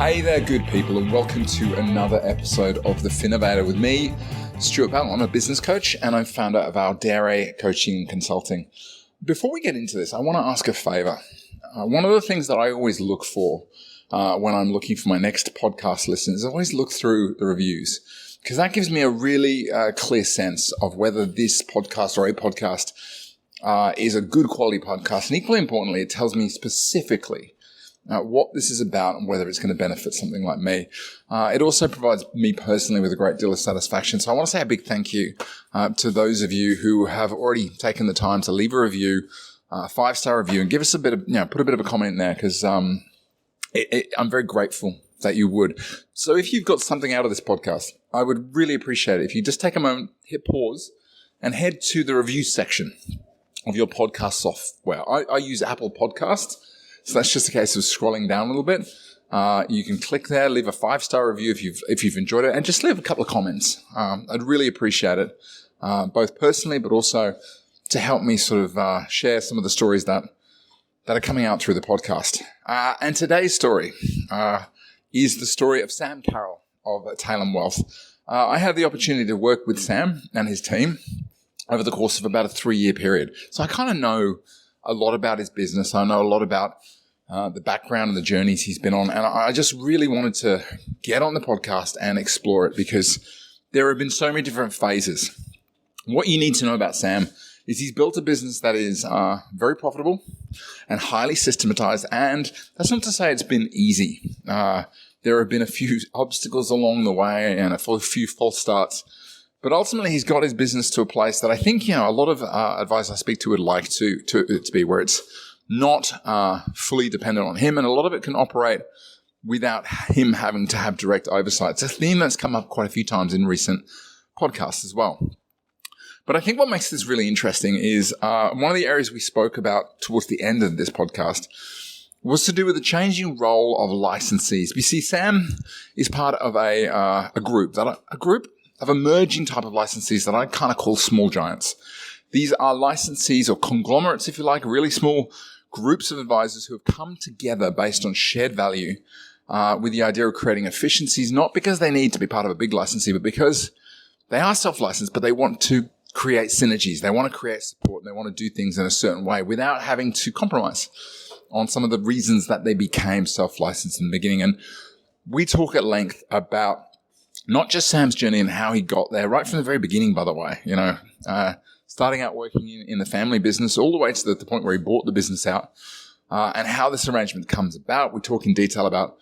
Hey there, good people, and welcome to another episode of The Finnovator with me, Stuart Bell. I'm a business coach and I'm founder of our Dare Coaching and Consulting. Before we get into this, I want to ask a favor. One of the things that I always look for when I'm looking for my next podcast listeners, I always look through the reviews, because that gives me a really clear sense of whether this podcast or a podcast is a good quality podcast. And equally importantly, it tells me specifically what this is about and whether it's going to benefit something like me. It also provides me personally with a great deal of satisfaction. So I want to say a big thank you to those of you who have already taken the time to leave a review, a 5-star review, and give us a bit of, put a bit of a comment in there, because I'm very grateful that you would. So if you've got something out of this podcast, I would really appreciate it if you just take a moment, hit pause, and head to the review section of your podcast software. I use Apple Podcasts, so that's just a case of scrolling down a little bit. You can click there, leave a 5-star review if you've enjoyed it, and just leave a couple of comments. I'd really appreciate it, both personally, but also to help me sort of share some of the stories that are coming out through the podcast. And today's story is the story of Sam Carroll of Talem Wealth. I had the opportunity to work with Sam and his team over the course of about a 3-year period. So I kind of know a lot about his business. I know a lot about the background and the journeys he's been on. And I just really wanted to get on the podcast and explore it, because there have been so many different phases. What you need to know about Sam is he's built a business that is very profitable and highly systematized. And that's not to say it's been easy. There have been a few obstacles along the way and a few false starts. But ultimately, he's got his business to a place that I think, a lot of advisors I speak to would like to be, where it's not fully dependent on him. And a lot of it can operate without him having to have direct oversight. It's a theme that's come up quite a few times in recent podcasts as well. But I think what makes this really interesting is one of the areas we spoke about towards the end of this podcast was to do with the changing role of licensees. You see, Sam is part of a group of emerging type of licensees that I kind of call small giants. These are licensees or conglomerates, if you like, really small groups of advisors who have come together based on shared value with the idea of creating efficiencies, not because they need to be part of a big licensee, but because they are self-licensed, but they want to create synergies. They want to create support. And they want to do things in a certain way without having to compromise on some of the reasons that they became self-licensed in the beginning. And we talk at length about not just Sam's journey and how he got there, right from the very beginning, by the way, starting out working in the family business all the way to the point where he bought the business out, and how this arrangement comes about. We talk in detail about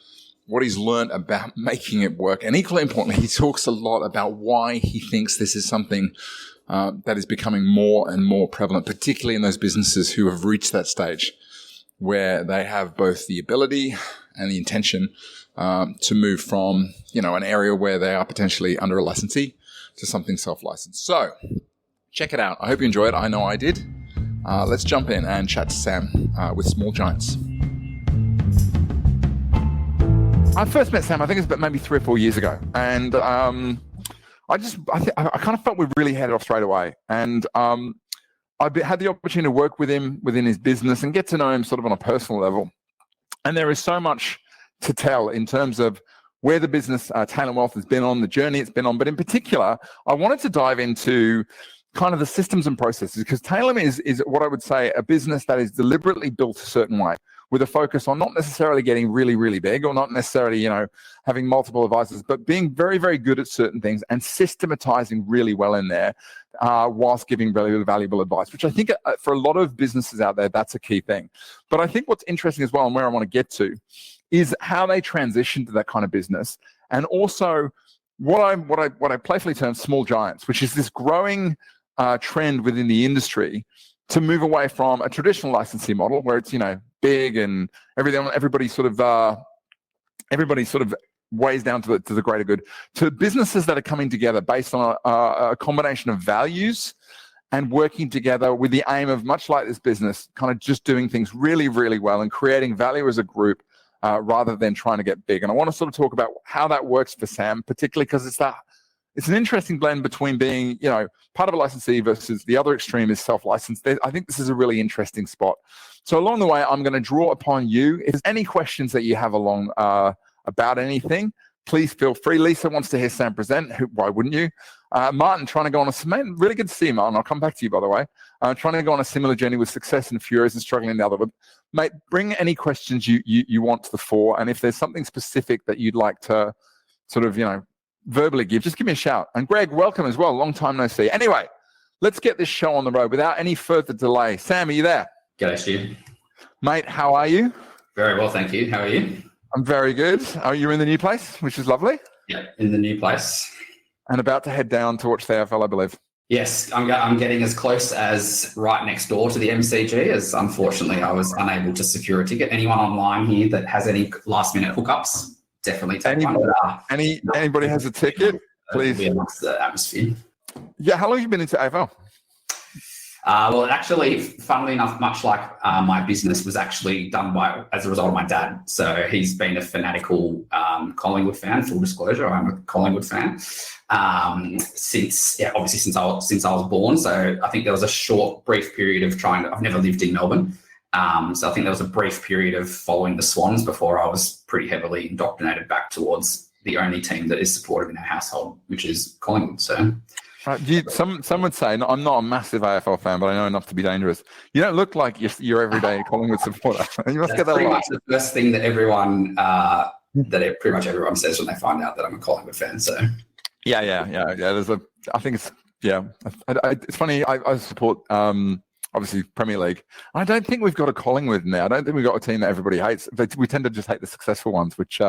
what he's learned about making it work. And equally importantly, he talks a lot about why he thinks this is something that is becoming more and more prevalent, particularly in those businesses who have reached that stage where they have both the ability and the intention to move from, an area where they are potentially under a licensee to something self-licensed. So check it out. I hope you enjoy it. I know I did. Let's jump in and chat to Sam with Small Giants. I first met Sam, I think it's about maybe 3 or 4 years ago. And I kind of felt we really had it off straight away. And I had the opportunity to work with him within his business and get to know him sort of on a personal level. And there is so much to tell in terms of where the business Talem Wealth has been on, the journey it's been on. But in particular, I wanted to dive into kind of the systems and processes, because Talem is what I would say a business that is deliberately built a certain way, with a focus on not necessarily getting really, really big, or not necessarily, having multiple advisors, but being very, very good at certain things and systematizing really well in there, whilst giving really valuable advice, which I think for a lot of businesses out there, that's a key thing. But I think what's interesting as well, and where I want to get to, is how they transition to that kind of business. And also what I playfully term small giants, which is this growing trend within the industry to move away from a traditional licensee model where it's, big and everything, everybody sort of weighs down to the greater good, to businesses that are coming together based on a combination of values and working together with the aim of, much like this business, kind of just doing things really, really well and creating value as a group, rather than trying to get big. And I want to sort of talk about how that works for Sam, particularly because it's an interesting blend between being, part of a licensee versus the other extreme is self-licensed. I think this is a really interesting spot. So along the way, I'm going to draw upon you. If there's any questions that you have along about anything, please feel free. Lisa wants to hear Sam present. Why wouldn't you? Martin, trying to go on man, really good to see you, Martin. I'll come back to you, by the way. Trying to go on a similar journey with success in a few areas and struggling in the other. But, mate, bring any questions you want to the fore. And if there's something specific that you'd like to sort of, verbally give, just give me a shout. And Greg, welcome as well. Long time no see. Anyway, let's get this show on the road without any further delay. Sam, are you there? G'day, Stu. Mate, how are you? Very well, thank you. How are you? I'm very good. Are you in the new place, which is lovely? Yeah, in the new place. And about to head down to watch the AFL, I believe. Yes, I'm getting as close as right next door to the MCG, as unfortunately I was unable to secure a ticket. Anyone online here that has any last-minute hookups, definitely take one. Anybody has a ticket, please. Be amongst the atmosphere. Yeah, how long have you been into AFL? Well, actually, funnily enough, much like my business was actually done as a result of my dad. So he's been a fanatical Collingwood fan. Full disclosure, I'm a Collingwood fan since I was born. So I think there was a short, brief period of I've never lived in Melbourne. So I think there was a brief period of following the Swans before I was pretty heavily indoctrinated back towards the only team that is supportive in our household, which is Collingwood. So. Some would say, I'm not a massive AFL fan, but I know enough to be dangerous. You don't look like your everyday Collingwood supporter. You must get that pretty much the first thing that pretty much everyone says when they find out that I'm a Collingwood fan. So yeah. I think it's funny. I support obviously Premier League. I don't think we've got a Collingwood now. I don't think we've got a team that everybody hates. We tend to just hate the successful ones, which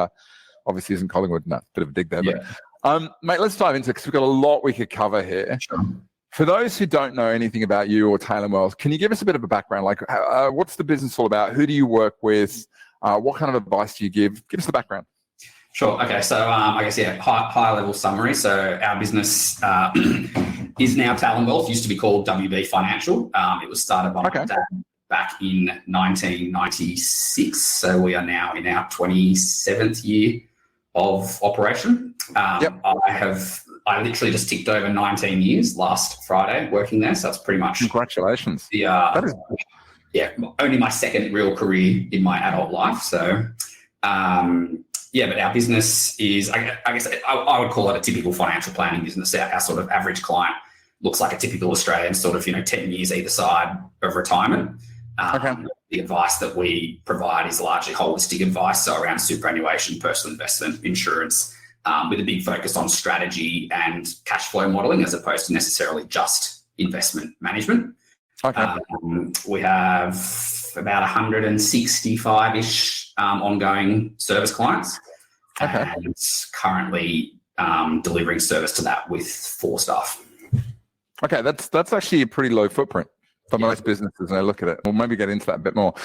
obviously isn't Collingwood. No, bit of a dig there, yeah. But mate, let's dive into it because we've got a lot we could cover here. Sure. For those who don't know anything about you or Talem Wealth, can you give us a bit of a background? Like, what's the business all about? Who do you work with? What kind of advice do you give? Give us the background. Sure. Okay. So I guess, high level summary. So our business is now Talem Wealth. Used to be called WB Financial. It was started by my dad back in 1996. So we are now in our 27th year of operation. I literally just ticked over 19 years last Friday working there. So it's pretty much congratulations. Only my second real career in my adult life. So but our business is, I guess I would call it a typical financial planning business. Our sort of average client looks like a typical Australian sort of 10 years either side of retirement. The advice that we provide is largely holistic advice, so around superannuation, personal investment, insurance, with a big focus on strategy and cash flow modelling as opposed to necessarily just investment management. We have about 165-ish actually service clients and currently delivering service to that with 4 staff. Okay, that's actually a pretty low footprint for most businesses, and I look at it. We'll maybe get into that a bit more.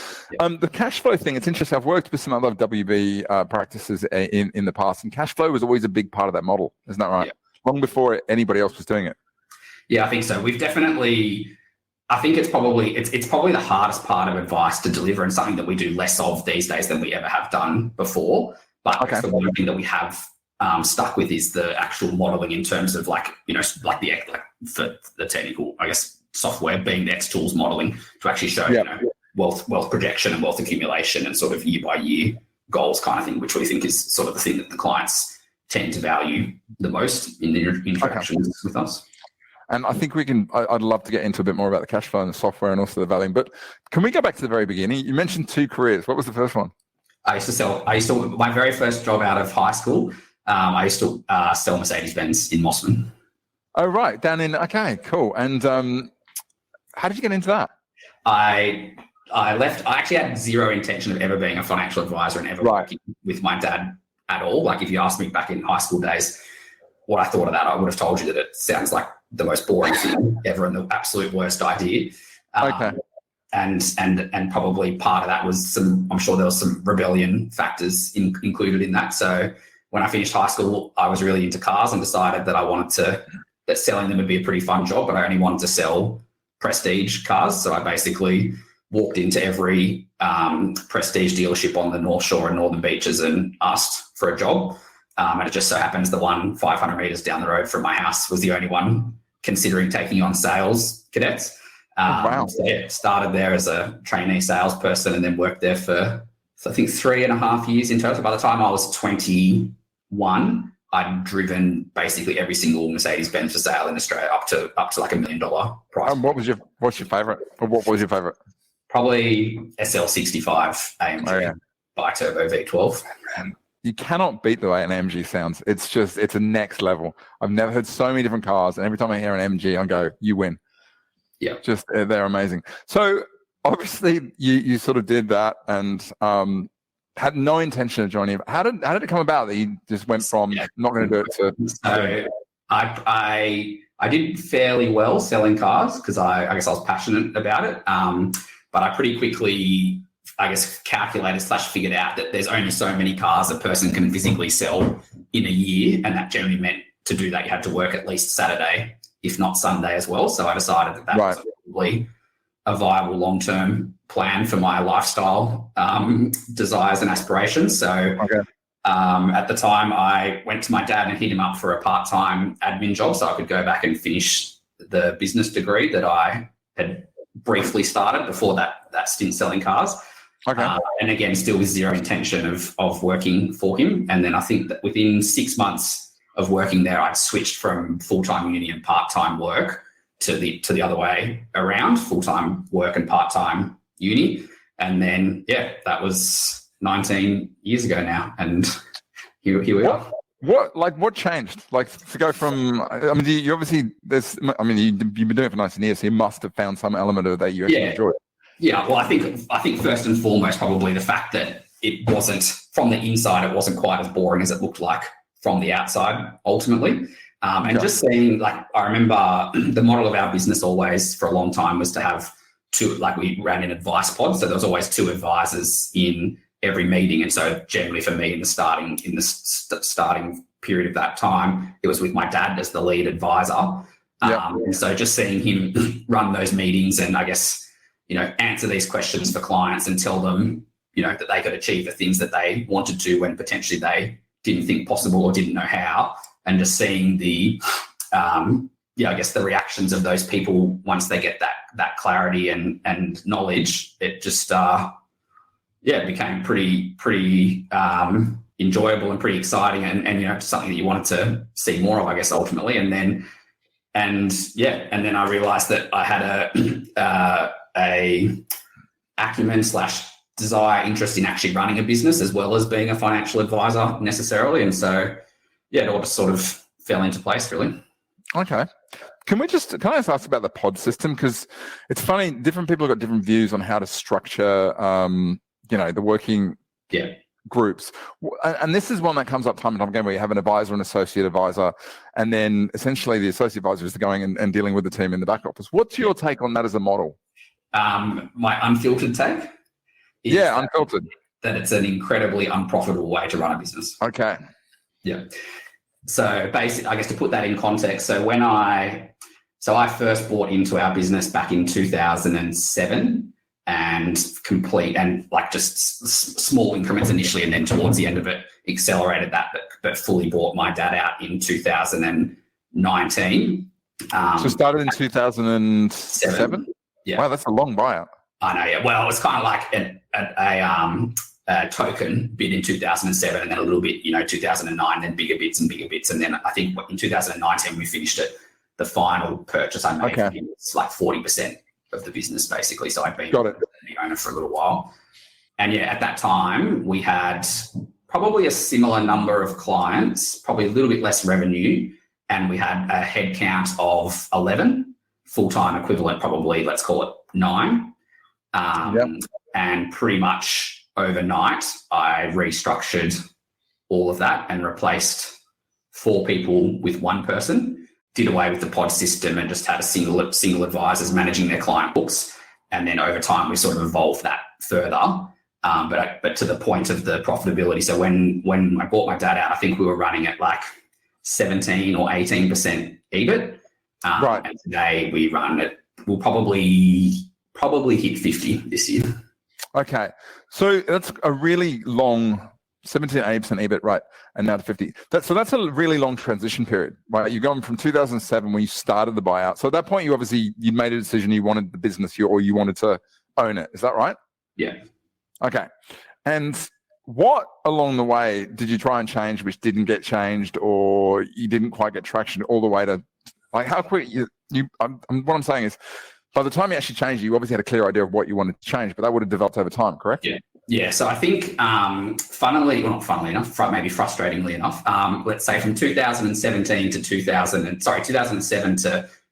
The cash flow thing, it's interesting. I've worked with some other WB practices in the past, and cash flow was always a big part of that model. Isn't that right? Yeah. Long before anybody else was doing it. Yeah, I think so. We've definitely, I think it's probably the hardest part of advice to deliver, and something that we do less of these days than we ever have done before. But the one thing that we have stuck with is the actual modeling in terms of for the technical, I guess, software being the X tools modeling to actually show wealth projection and wealth accumulation and sort of year by year goals kind of thing, which we think is sort of the thing that the clients tend to value the most in their interactions with us. And I think I'd love to get into a bit more about the cash flow and the software and also the valuing, but can we go back to the very beginning? You mentioned 2 careers. What was the first one? My very first job out of high school, I used to sell Mercedes-Benz in Mossman. Oh, right. Okay, cool. And how did you get into that? I left. I actually had zero intention of ever being a financial advisor and ever working with my dad at all. Like, if you asked me back in high school days what I thought of that, I would have told you that it sounds like the most boring thing ever and the absolute worst idea. And probably part of that was I'm sure there was some rebellion factors included in that. So when I finished high school, I was really into cars and decided that that selling them would be a pretty fun job, but I only wanted to sell prestige cars. So I basically walked into every prestige dealership on the North Shore and Northern Beaches and asked for a job. And it just so happens the one 500 metres down the road from my house was the only one considering taking on sales cadets. So started there as a trainee salesperson and then worked there for So I think 3.5 years in total. By the time I was 21, I'd driven basically every single Mercedes-Benz for sale in Australia up to like $1 million price. What's your favorite? Or what was your favorite? Probably SL65 AMG bi-turbo V12. Man, you cannot beat the way an AMG sounds. It's a next level. I've never heard so many different cars, and every time I hear an MG, I go, "You win." Yeah, they're amazing. So obviously, you sort of did that, and had no intention of joining. How did it come about that you just went from not going to do it to? So I did fairly well selling cars because I guess I was passionate about it. But I pretty quickly, I guess, calculated/figured out that there's only so many cars a person can physically sell in a year, and that generally meant to do that you had to work at least Saturday, if not Sunday as well. So I decided that was probably a viable long-term plan for my lifestyle desires and aspirations. So at the time, I went to my dad and hit him up for a part-time admin job so I could go back and finish the business degree that I had briefly started before that stint selling cars. And again, still with zero intention of working for him. And then I think that within 6 months of working there, I'd switched from full-time uni and part-time work to the other way around, full-time work and part-time uni. And then, that was 19 years ago now. And here we are. What changed? Like to go from, I mean, you obviously, you've been doing it for 19 years, so you must have found some element of that you actually enjoyed. Yeah, well, I think first and foremost, probably the fact that it wasn't, from the inside, it wasn't quite as boring as it looked like from the outside, ultimately. Just seeing, like, I remember the model of our business always for a long time was to have two, like we ran an advice pod. So there was always two advisors in every meeting. And so generally for me in the starting period of that time, it was with my dad as the lead advisor. And so just seeing him run those meetings and I guess, answer these questions for clients and tell them, that they could achieve the things that they wanted to when potentially they didn't think possible or didn't know how. And just seeing the, I guess the reactions of those people once they get that clarity and knowledge, it just, it became pretty enjoyable and pretty exciting and something that you wanted to see more of, I guess, ultimately. And then I realized that I had a acumen / desire, interest in actually running a business as well as being a financial advisor necessarily. And so, it all just sort of fell into place, really. Okay. Can I just ask about the pod system? Because it's funny, different people have got different views on how to structure, the working groups. And this is one that comes up time and time again where you have an advisor and associate advisor, and then essentially the associate advisor is going and dealing with the team in the back office. What's your take on that as a model? My unfiltered take? Unfiltered. That it's an incredibly unprofitable way to run a business. Okay. Yeah. So basically, I guess to put that in context, so I first bought into our business back in 2007 and like just small increments initially, and then towards the end of it, accelerated that, but fully bought my dad out in 2019. So started in 2007? Yeah. Wow, that's a long buyout. I know, yeah. Well, it was kind of like a token bid in 2007 and then a little bit, 2009, then bigger bits. And then I think in 2019, we finished it. The final purchase I made was like 40% of the business, basically. So I'd been the owner for a little while. And at that time, we had probably a similar number of clients, probably a little bit less revenue. And we had a head count of 11, full-time equivalent, probably, let's call it 9. And pretty much overnight, I restructured all of that and replaced 4 people with 1 person, did away with the pod system and just had a single advisors managing their client books. And then over time, we sort of evolved that further. But to the point of the profitability. So when I bought my dad out, I think we were running at like 17 or 18% EBIT. And today we run at, we'll probably hit 50 this year. Okay. So that's a really long 17, 8% EBIT, right? And now to 50. That's a really long transition period, right? You're going from 2007 when you started the buyout. So at that point, you made a decision you wanted the business or you wanted to own it. Is that right? Yeah. Okay. And what along the way did you try and change which didn't get changed, or you didn't quite get traction all the way to, like, how quick what I'm saying is, by the time you actually changed, you obviously had a clear idea of what you wanted to change, but that would have developed over time, correct? Yeah. So I think, not funnily enough, maybe frustratingly enough, let's say from 2007 to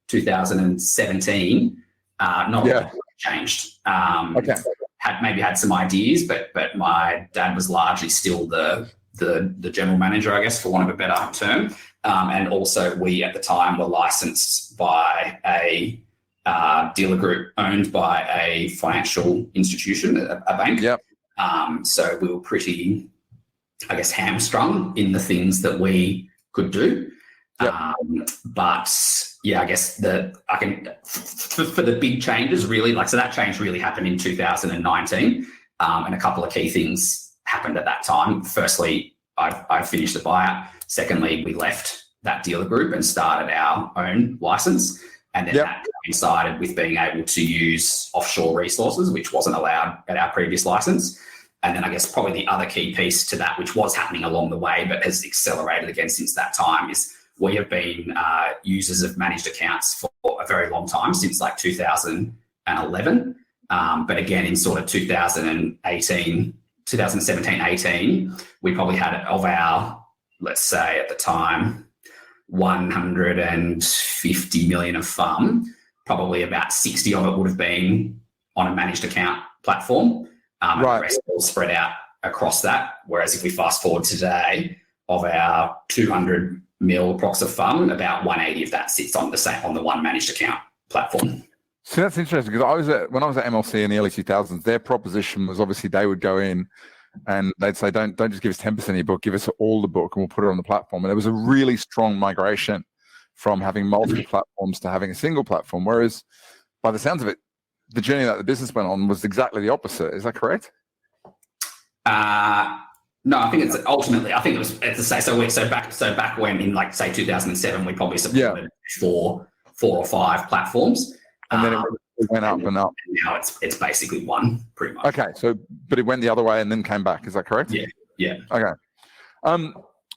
2017, not a lot changed. Okay. Had some ideas, but my dad was largely still the general manager, I guess, for want of a better term. And also, we at the time were licensed by a dealer group owned by a financial institution, a bank. Yep. So we were pretty, I guess, hamstrung in the things that we could do. Yep. But yeah, I guess for the big changes, really, so that change really happened in 2019. And a couple of key things happened at that time. Firstly, I finished the buyout. Secondly, we left that dealer group and started our own license. And then that coincided with being able to use offshore resources, which wasn't allowed at our previous license. And then I guess probably the other key piece to that, which was happening along the way, but has accelerated again since that time, is we have been users of managed accounts for a very long time, since 2011. But again, in sort of 2017, 18, we probably had, of our, let's say at the time, 150 million of FUM, probably about 60 of it would have been on a managed account platform. And the rest all spread out across that. Whereas if we fast forward today, of our 200 mil approx of FUM, about 180 of that sits on the one managed account platform. So that's interesting, because when I was at MLC in the early 2000s, their proposition was obviously they would go in and they'd say, don't just give us 10% of your book, give us all the book and we'll put it on the platform. And there was a really strong migration from having multiple platforms to having a single platform. Whereas by the sounds of it, the journey that the business went on was exactly the opposite. Is that correct? No, I think it's ultimately, I think it was, so back when in say 2007, we probably supported four or five platforms. And then it went up and up. And now it's basically one, pretty much. Okay, but it went the other way and then came back. Is that correct? Yeah. Okay.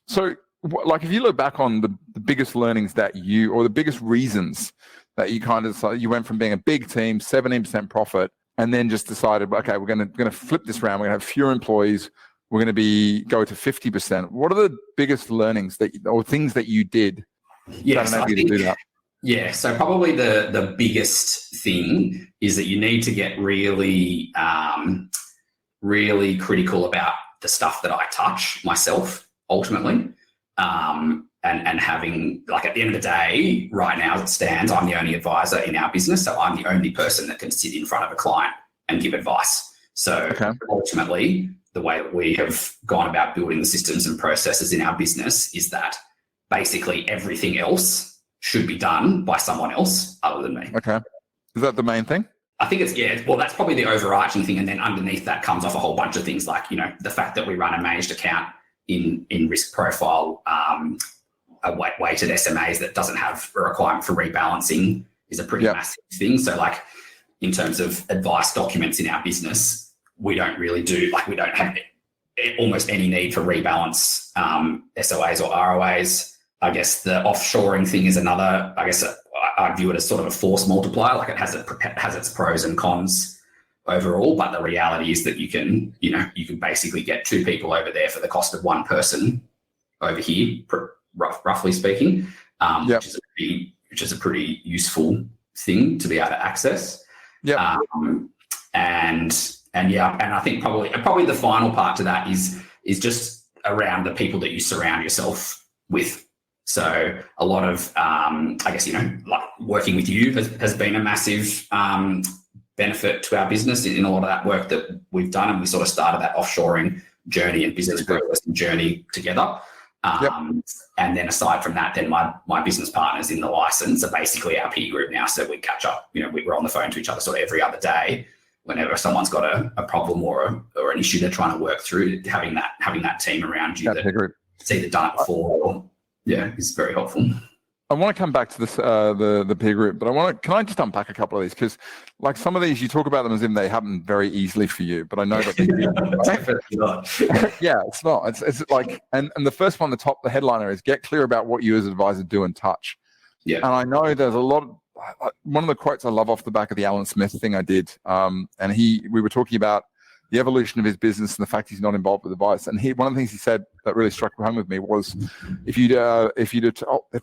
So if you look back on the biggest learnings or the biggest reasons that you kind of decided, you went from being a big team, 17% profit, and then just decided, okay, we're going to flip this around. We're going to have fewer employees. We're going to go to 50%. What are the biggest learnings or things that you did that enabled you to do that? Yeah, so probably the biggest thing is that you need to get really, really critical about the stuff that I touch myself, ultimately. And having, at the end of the day, right now as it stands, I'm the only advisor in our business. So I'm the only person that can sit in front of a client and give advice. So ultimately, the way that we have gone about building the systems and processes in our business is that basically everything else should be done by someone else other than me. Okay. Is that the main thing? I think that's probably the overarching thing. And then underneath that comes off a whole bunch of things like, the fact that we run a managed account in risk profile, weighted SMAs that doesn't have a requirement for rebalancing is a pretty massive thing. So in terms of advice documents in our business, we don't really we don't have almost any need for rebalance SOAs or ROAs. I guess the offshoring thing is another, I view it as sort of a force multiplier. It has its pros and cons overall, but the reality is that you can basically get two people over there for the cost of one person over here, roughly speaking, which is a pretty useful thing to be able to access. Yeah. And I think probably the final part to that is just around the people that you surround yourself with. So a lot of, working with you has been a massive benefit to our business in a lot of that work that we've done. And we sort of started that offshoring journey and business growth journey together. And then aside from that, then my business partners in the license are basically our peer group now. So we catch up, we're on the phone to each other sort of every other day whenever someone's got a problem or an issue they're trying to work through. Having that team around you that's either done it before or is very helpful. I want to come back to this, the peer group, but can I just unpack a couple of these? Because like some of these, you talk about them as if they happen very easily for you, but I know that they do. Definitely not. Yeah, it's not. It's like, and the first one, the headliner is get clear about what you as an advisor do and touch. Yeah. And I know there's a lot of, one of the quotes I love off the back of the Alan Smith thing I did, and we were talking about the evolution of his business and the fact he's not involved with advice. And one of the things he said that really struck home with me was, if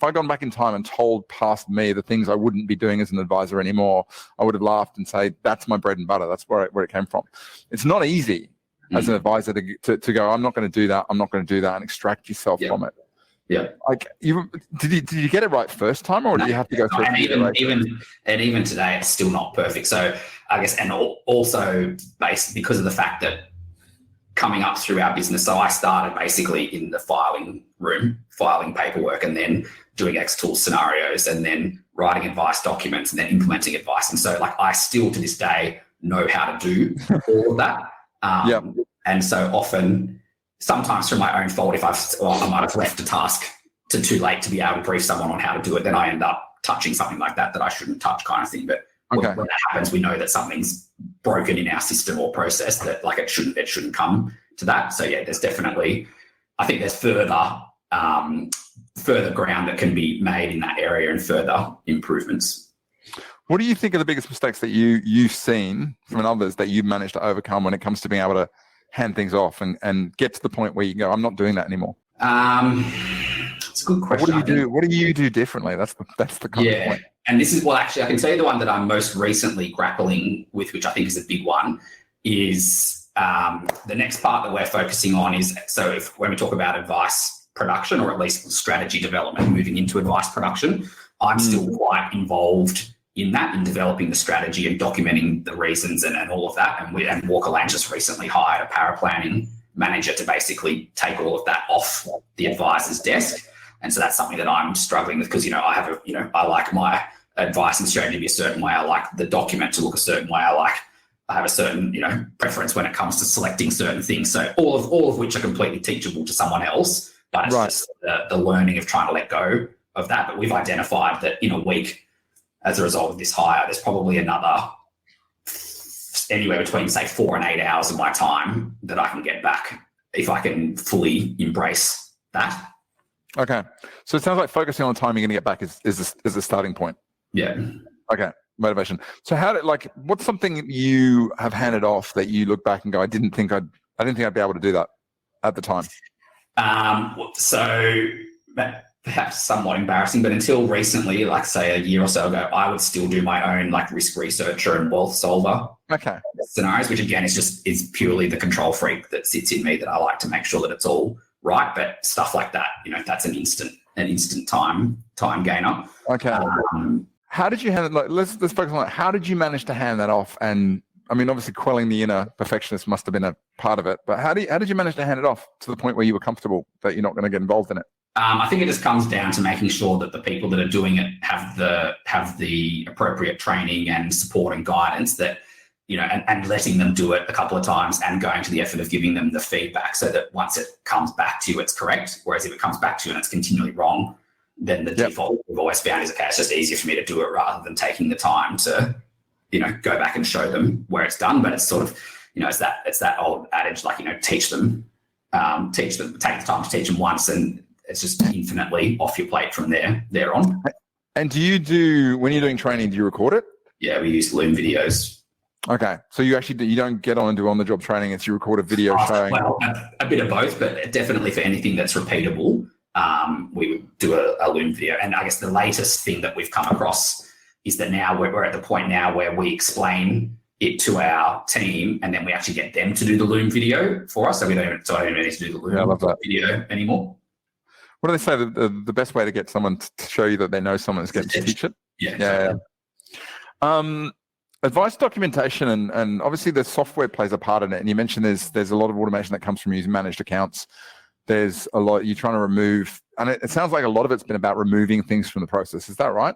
I'd gone back in time and told past me the things I wouldn't be doing as an advisor anymore, I would have laughed and say, that's my bread and butter. That's where it came from. It's not easy as an advisor to go, I'm not going to do that. I'm not going to do that, and extract yourself from it. Yeah. Like, did you get it right first time, or did you have to go through? And even today, it's still not perfect. So I guess, and also based because of the fact that coming up through our business, so I started basically in the filing room, filing paperwork, and then doing X-Tool scenarios, and then writing advice documents, and then implementing advice. And so, like, I still to this day know how to do all of that. And so often, sometimes through my own fault, if I might have left a task too late to be able to brief someone on how to do it, then I end up touching something like that I shouldn't touch, kind of thing. But when that happens, we know that something's broken in our system or process, that like it shouldn't come to that. So yeah, there's definitely, I think there's further ground that can be made in that area and further improvements. What do you think are the biggest mistakes that you've seen from others that you've managed to overcome when it comes to being able to hand things off and get to the point where you can go, I'm not doing that anymore? It's a good question. What do you do differently? That's the kind of point. And this is, well, actually, I can tell you the one that I'm most recently grappling with, which I think is a big one, is the next part that we're focusing on is, so when we talk about advice production, or at least strategy development, moving into advice production, I'm still quite involved in that, in developing the strategy and documenting the reasons and all of that. And Walker Land just recently hired a paraplanning manager to basically take all of that off the advisor's desk. And so that's something that I'm struggling with, because, I like my advice and strategy to be a certain way. I like the document to look a certain way. I have a certain, preference when it comes to selecting certain things. So all of which are completely teachable to someone else, but it's just the learning of trying to let go of that. But we've identified that in a week, as a result of this hire, there's probably another anywhere between, say, 4 and 8 hours of my time that I can get back if I can fully embrace that. Okay. So it sounds like focusing on the time you're going to get back is the starting point. Yeah. Okay. Motivation. So what's something you have handed off that you look back and go, I didn't think I'd be able to do that at the time? So perhaps somewhat embarrassing, but until recently, like say a year or so ago, I would still do my own like risk researcher and wealth solver scenarios, which again is purely the control freak that sits in me, that I like to make sure that it's all right. But stuff like that, that's an instant time gainer. Okay. How did you handle? Let's focus on that. How did you manage to hand that off? And I mean, obviously, quelling the inner perfectionist must have been a part of it. But how did you manage to hand it off to the point where you were comfortable that you're not going to get involved in it? I think it just comes down to making sure that the people that are doing it have the appropriate training and support and guidance, that and letting them do it a couple of times and going to the effort of giving them the feedback, so that once it comes back to you, it's correct. Whereas if it comes back to you and it's continually wrong, then the default we've always found is, okay, it's just easier for me to do it rather than taking the time to, go back and show them where it's done. But it's sort of, it's that old adage, like, take the time to teach them once, and it's just infinitely off your plate from there on. And when you're doing training, do you record it? Yeah, we use Loom videos. Okay. So you don't get on and do on-the-job training, it's you record a video showing. Well, a bit of both, but definitely for anything that's repeatable, we would do a Loom video. And I guess the latest thing that we've come across is that now we're at the point now where we explain it to our team, and then we actually get them to do the Loom video for us. So I don't even need to do the Loom video anymore. What do they say? The best way to get someone to show you that they know someone is get them to teach it? Yeah. Advice documentation and obviously the software plays a part in it. And you mentioned there's a lot of automation that comes from using managed accounts. There's a lot you're trying to remove, and it sounds like a lot of it's been about removing things from the process. Is that right?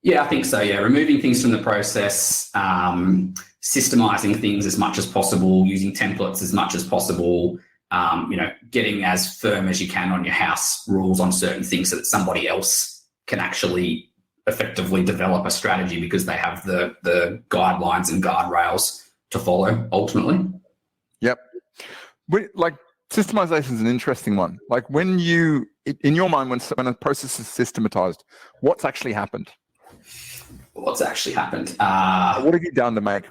Yeah, I think so. Yeah, removing things from the process, systemizing things as much as possible, using templates as much as possible. Getting as firm as you can on your house rules on certain things so that somebody else can actually effectively develop a strategy because they have the guidelines and guardrails to follow ultimately. Yep. Like systemization is an interesting one. Like when you, in your mind, when a process is systematized, what's actually happened? What's actually happened? What have you done to make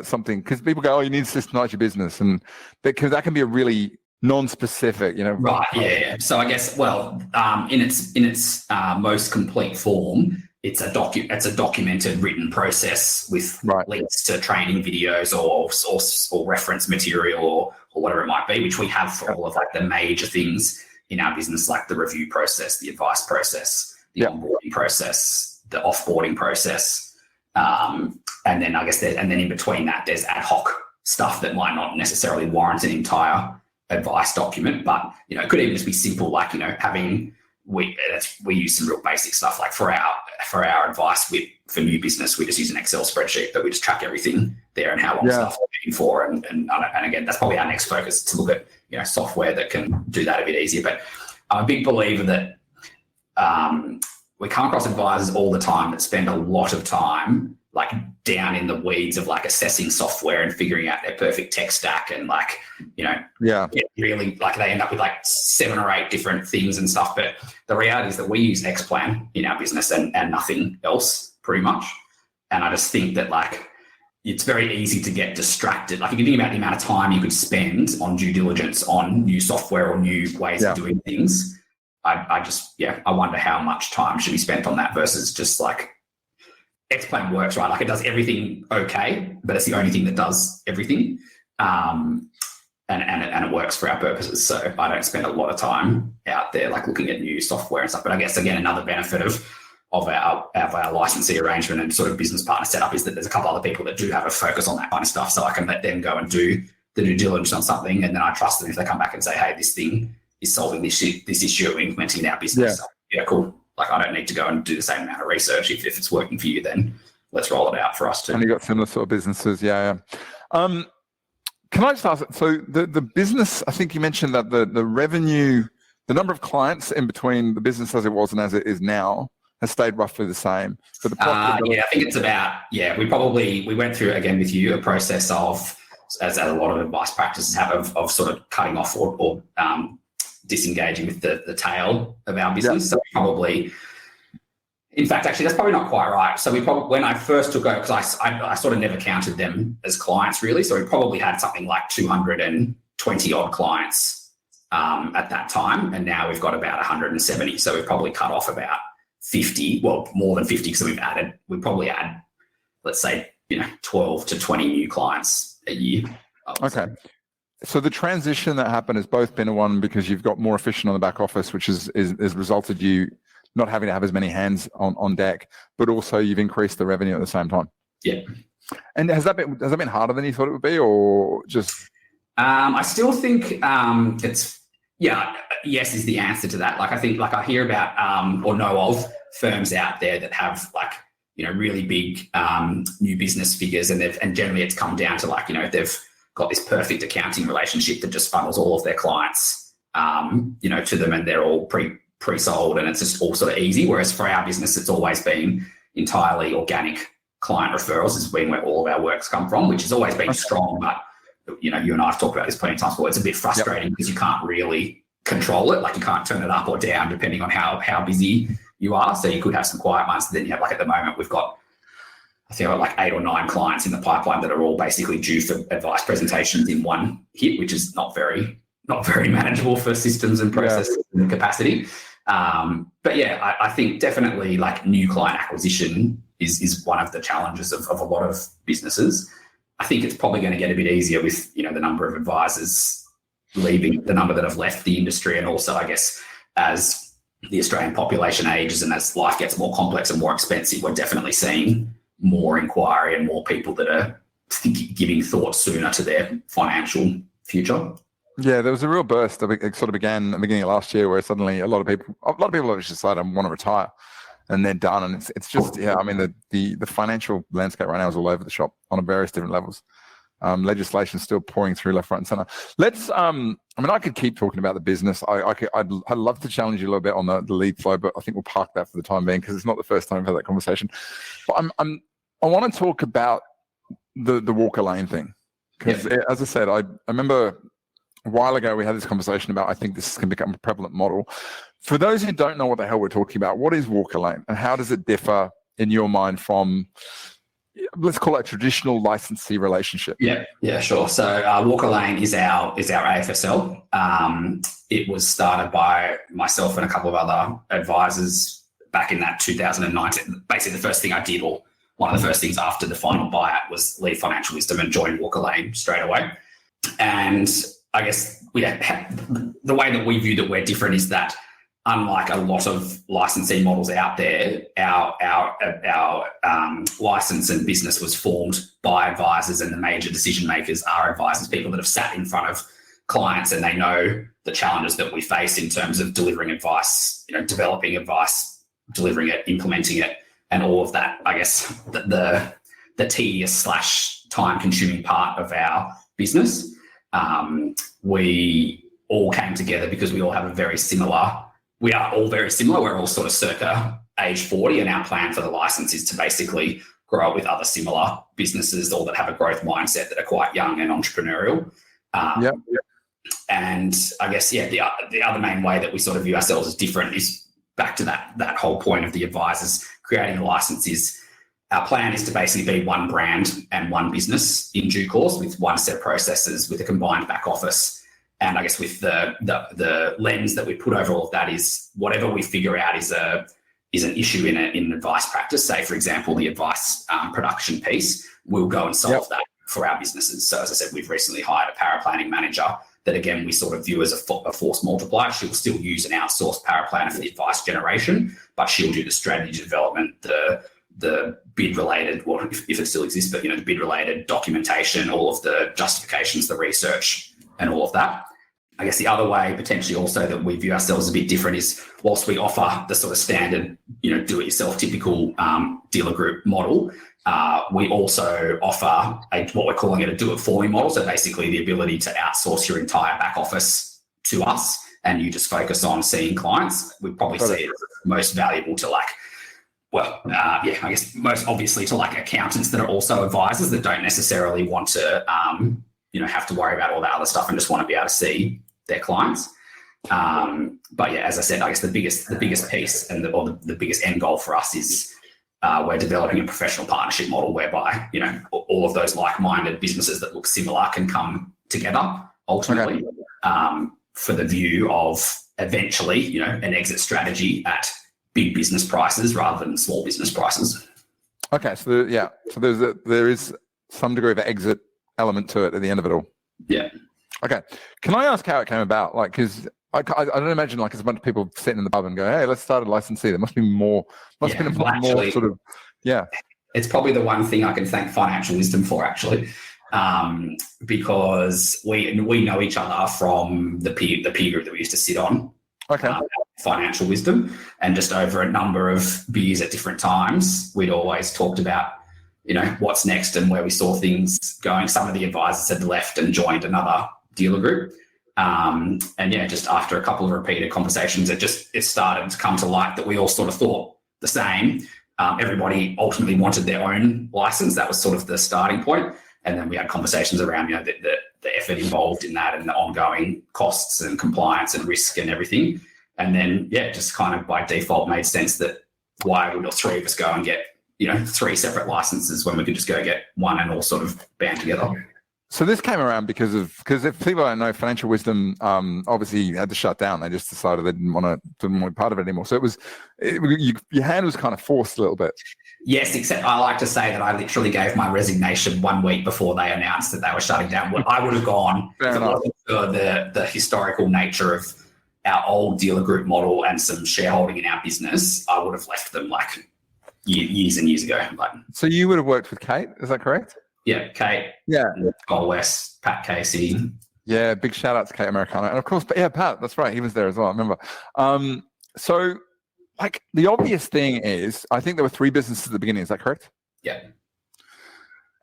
something? Because people go, "Oh, you need to systemize your business," and because that can be a really non-specific, Right. Yeah. So I guess, well, in its most complete form, it's a documented written process with links to training videos or reference material or whatever it might be, which we have for all of like the major things in our business, like the review process, the advice process, the onboarding process, the offboarding process. And then I guess and then in between that, there's ad hoc stuff that might not necessarily warrant an entire advice document, but it could even just be simple, like we use some real basic stuff, like for our advice for new business, we just use an Excel spreadsheet that we just track everything there and how long stuff we're paying for, and again, that's probably our next focus, to look at software that can do that a bit easier. But I'm a big believer that we come across advisors all the time that spend a lot of time like down in the weeds of like assessing software and figuring out their perfect tech stack, and really like they end up with like 7 or 8 different things and stuff. But the reality is that we use Xplan in our business and nothing else pretty much. And I just think that like it's very easy to get distracted. Like if you think about the amount of time you could spend on due diligence on new software or new ways of doing things, I wonder how much time should be spent on that versus just like Xplan works, right? Like it does everything okay, but it's the only thing that does everything. And it works for our purposes. So I don't spend a lot of time out there like looking at new software and stuff. But I guess again, another benefit of our licensee arrangement and sort of business partner setup is that there's a couple other people that do have a focus on that kind of stuff. So I can let them go and do the due diligence on something, and then I trust them if they come back and say, "Hey, this thing is solving this issue we're implementing in our business." Yeah, cool. Like I don't need to go and do the same amount of research. If it's working for you, then let's roll it out for us too. And you got similar sort of businesses, Can I just ask? So the business, I think you mentioned that the revenue, the number of clients in between the business as it was and as it is now has stayed roughly the same. But I think it's about we went through again with you a process of, as a lot of advice practices have, of sort of cutting off or disengaging with the tail of our business. So we probably, in fact, actually, that's probably not quite right. So we probably, when I first took over, because I sort of never counted them as clients really. So we probably had something like 220 odd clients at that time. And now we've got about 170. So we've probably cut off about 50, well, more than 50, because we probably add, let's say, 12 to 20 new clients a year. Okay. So the transition that happened has both been a one because you've got more efficient on the back office, which has resulted you not having to have as many hands on deck, but also you've increased the revenue at the same time. Yeah. And has that been harder than you thought it would be, or just? I still think it's yes is the answer to that. Like I think I hear about or know of firms out there that have like really big new business figures, and generally it's come down to like they've got this perfect accounting relationship that just funnels all of their clients to them, and they're all pre-sold, and it's just all sort of easy. Whereas for our business, it's always been entirely organic client referrals has been where all of our work's come from, which has always been strong. But you and I have talked about this plenty of times before. It's a bit frustrating because you can't really control it. Like you can't turn it up or down depending on how busy you are. So you could have some quiet months. Then you have, like at the moment, we've got, I think I've got like 8 or 9 clients in the pipeline that are all basically due for advice presentations in one hit, which is not very manageable for systems and processes and capacity. But yeah, I think definitely like new client acquisition is one of the challenges of a lot of businesses. I think it's probably going to get a bit easier with, the number of advisors leaving, the number that have left the industry. And also, I guess, as the Australian population ages and as life gets more complex and more expensive, we're definitely seeing more inquiry and more people that are giving thought sooner to their financial future. Yeah, there was a real burst. It sort of began at the beginning of last year where suddenly a lot of people have just decided I want to retire, and they're done. And it's just, I mean, the financial landscape right now is all over the shop on various different levels. Legislation still pouring through left, right, and center. Let's. I could keep talking about the business. I'd love to challenge you a little bit on the lead flow, but I think we'll park that for the time being because it's not the first time we've had that conversation. But I want to talk about the Walker Lane thing because, as I said, I remember a while ago we had this conversation about I think this can become a prevalent model. For those who don't know what the hell we're talking about, what is Walker Lane and how does it differ in your mind from, let's call it, a traditional licensee relationship? Yeah, sure. So Walker Lane is our AFSL. It was started by myself and a couple of other advisors back in that 2019. Basically, the first thing I did, or one of the first things after the final buyout, was leave Financial Wisdom and join Walker Lane straight away. And I guess the way that we view that we're different is that, unlike a lot of licensing models out there, our license and business was formed by advisors, and the major decision makers are advisors, people that have sat in front of clients and they know the challenges that we face in terms of delivering advice, developing advice, delivering it, implementing it, and all of that. I guess the tedious / time consuming part of our business. We all came together because we all have we are all very similar. We're all sort of circa age 40, and our plan for the license is to basically grow up with other similar businesses, all that have a growth mindset, that are quite young and entrepreneurial. And I guess, the other main way that we sort of view ourselves as different is back to that whole point of the advisors creating a license. Is our plan is to basically be one brand and one business in due course, with one set of processes, with a combined back office. And I guess with the lens that we put over all of that is whatever we figure out is an issue in an advice practice. Say, for example, the advice production piece, we'll go and solve that for our businesses. So as I said, we've recently hired a paraplanning manager that, again, we sort of view as a force multiplier. She'll still use an outsourced paraplanner for the advice generation, but she'll do the strategy development, the bid related, or if it still exists, but the bid related documentation, all of the justifications, the research, and all of that. I guess the other way potentially also that we view ourselves a bit different is, whilst we offer the sort of standard, do-it-yourself typical dealer group model, we also offer what we're calling a do-it-for-me model. So basically the ability to outsource your entire back office to us, and you just focus on seeing clients. We probably see it as most valuable to I guess most obviously to accountants that are also advisors that don't necessarily want to, have to worry about all that other stuff and just want to be able to see their clients. But as I said, I guess the biggest piece and the biggest end goal for us is we're developing a professional partnership model whereby, all of those like-minded businesses that look similar can come together ultimately for the view of eventually, an exit strategy at big business prices rather than small business prices. Okay, so there is some degree of exit element to it at the end of it all. Yeah. Okay. Can I ask how it came about? Because I don't imagine it's a bunch of people sitting in the pub and go, "Hey, let's start a licensee." There must be more. More sort of. Yeah. It's probably the one thing I can thank Financial Wisdom for, actually, because we know each other from the peer group that we used to sit on. Okay. Financial Wisdom, and just over a number of beers at different times, we'd always talked about, what's next and where we saw things going. Some of the advisors had left and joined another dealer group. Just after a couple of repeated conversations, it started to come to light that we all sort of thought the same. Everybody ultimately wanted their own license. That was sort of the starting point. And then we had conversations around, the effort involved in that and the ongoing costs and compliance and risk and everything. And then, just kind of by default made sense that why would all three of us go and get, three separate licenses when we could just go get one and all sort of band together. So this came around because if people don't know, Financial Wisdom obviously had to shut down. They just decided they didn't want to be part of it anymore. So your hand was kind of forced a little bit. Yes, except I like to say that I literally gave my resignation 1 week before they announced that they were shutting down. I would have gone if it wasn't for the historical nature of our old dealer group model and some shareholding in our business. I would have left them years and years ago. So you would have worked with Kate, is that correct? Yeah, Kate. Yeah. Gold West, Pat Casey. Yeah, big shout out to Kate Americano. And of course, Pat, that's right. He was there as well, I remember. So the obvious thing is, I think there were 3 businesses at the beginning. Is that correct? Yeah.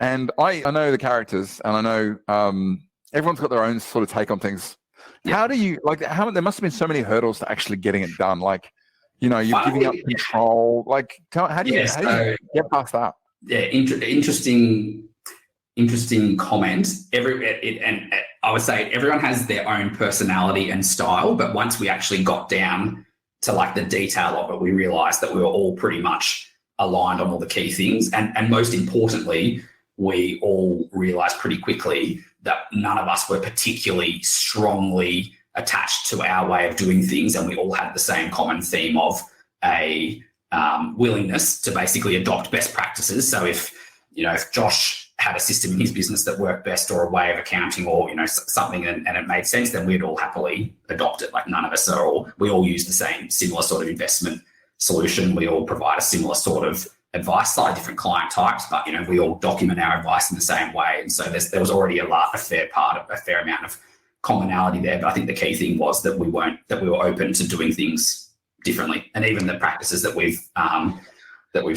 And I know the characters, and I know everyone's got their own sort of take on things. Yeah. How do you there must have been so many hurdles to actually getting it done. Like, you're giving up control. Like, how do you get past that? Yeah, interesting comment. And I would say everyone has their own personality and style, but once we actually got down to like the detail of it, we realized that we were all pretty much aligned on all the key things. And most importantly, we all realized pretty quickly that none of us were particularly strongly attached to our way of doing things. And we all had the same common theme of a willingness to basically adopt best practices. So if Josh had a system in his business that worked best, or a way of accounting, or something, and it made sense, then we'd all happily adopt it. Like, none of us we all use the similar sort of investment solution. We all provide a similar sort of advice, slightly different client types, but we all document our advice in the same way. And so there was already a fair amount of commonality there. But I think the key thing was that we were open to doing things differently, and even the practices that we've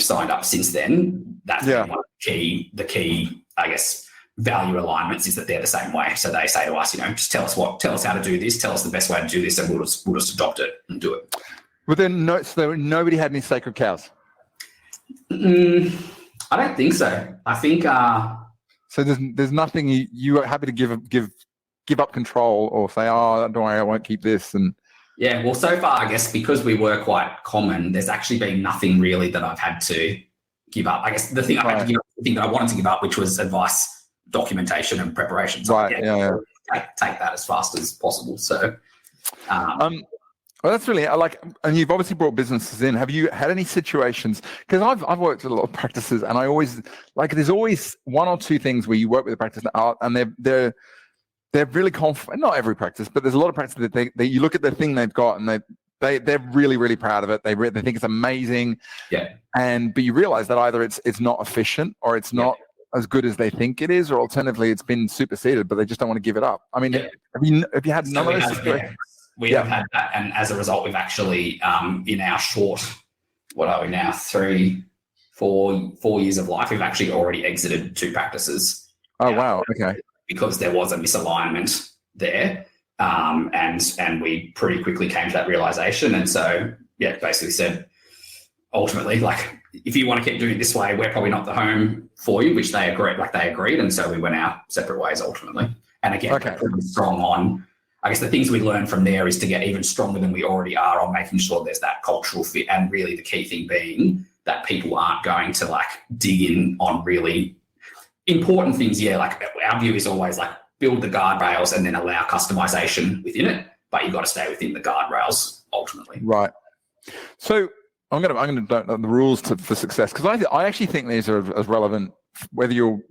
signed up since then, that's one of the key, I guess, value alignments, is that they're the same way. So they say to us, just tell us how to do this, tell us the best way to do this, and we'll just adopt it and do it. But then nobody had any sacred cows? I don't think so. I think so there's nothing you are happy to give up control, or say, oh, don't worry, I won't keep this. And yeah, well, so far, I guess, because we were quite common, there's actually been nothing really that I've had to give up. I guess the thing I had to give up, the thing that I wanted to give up, which was advice, documentation, and preparation. So take that as fast as possible. So well, that's really and you've obviously brought businesses in. Have you had any situations? Because I've worked with a lot of practices, and I always there's always one or two things where you work with a practice and they're really confident. Not every practice, but there's a lot of practices that they you look at the thing they've got, and they're really, really proud of it. They think it's amazing. Yeah. But you realize that either it's not efficient, or it's not as good as they think it is, or alternatively it's been superseded, but they just don't want to give it up. I mean, have you had none of those situations? We have had that, and as a result, we've actually, in our short, what are we now, 4 years of life, we've actually already exited 2 practices. Oh, wow. Okay. Because there was a misalignment there, and we pretty quickly came to that realization. And so, basically said, ultimately, if you want to keep doing it this way, we're probably not the home for you, which they agreed. And so we went our separate ways ultimately. And again, we're pretty strong on, I guess the things we learn from there is to get even stronger than we already are on making sure there's that cultural fit. And really the key thing being that people aren't going to dig in on really important things. Our view is always build the guardrails and then allow customization within it, but you've got to stay within the guardrails ultimately. Right. So I'm going to note the rules for success, because I actually think these are as relevant whether you're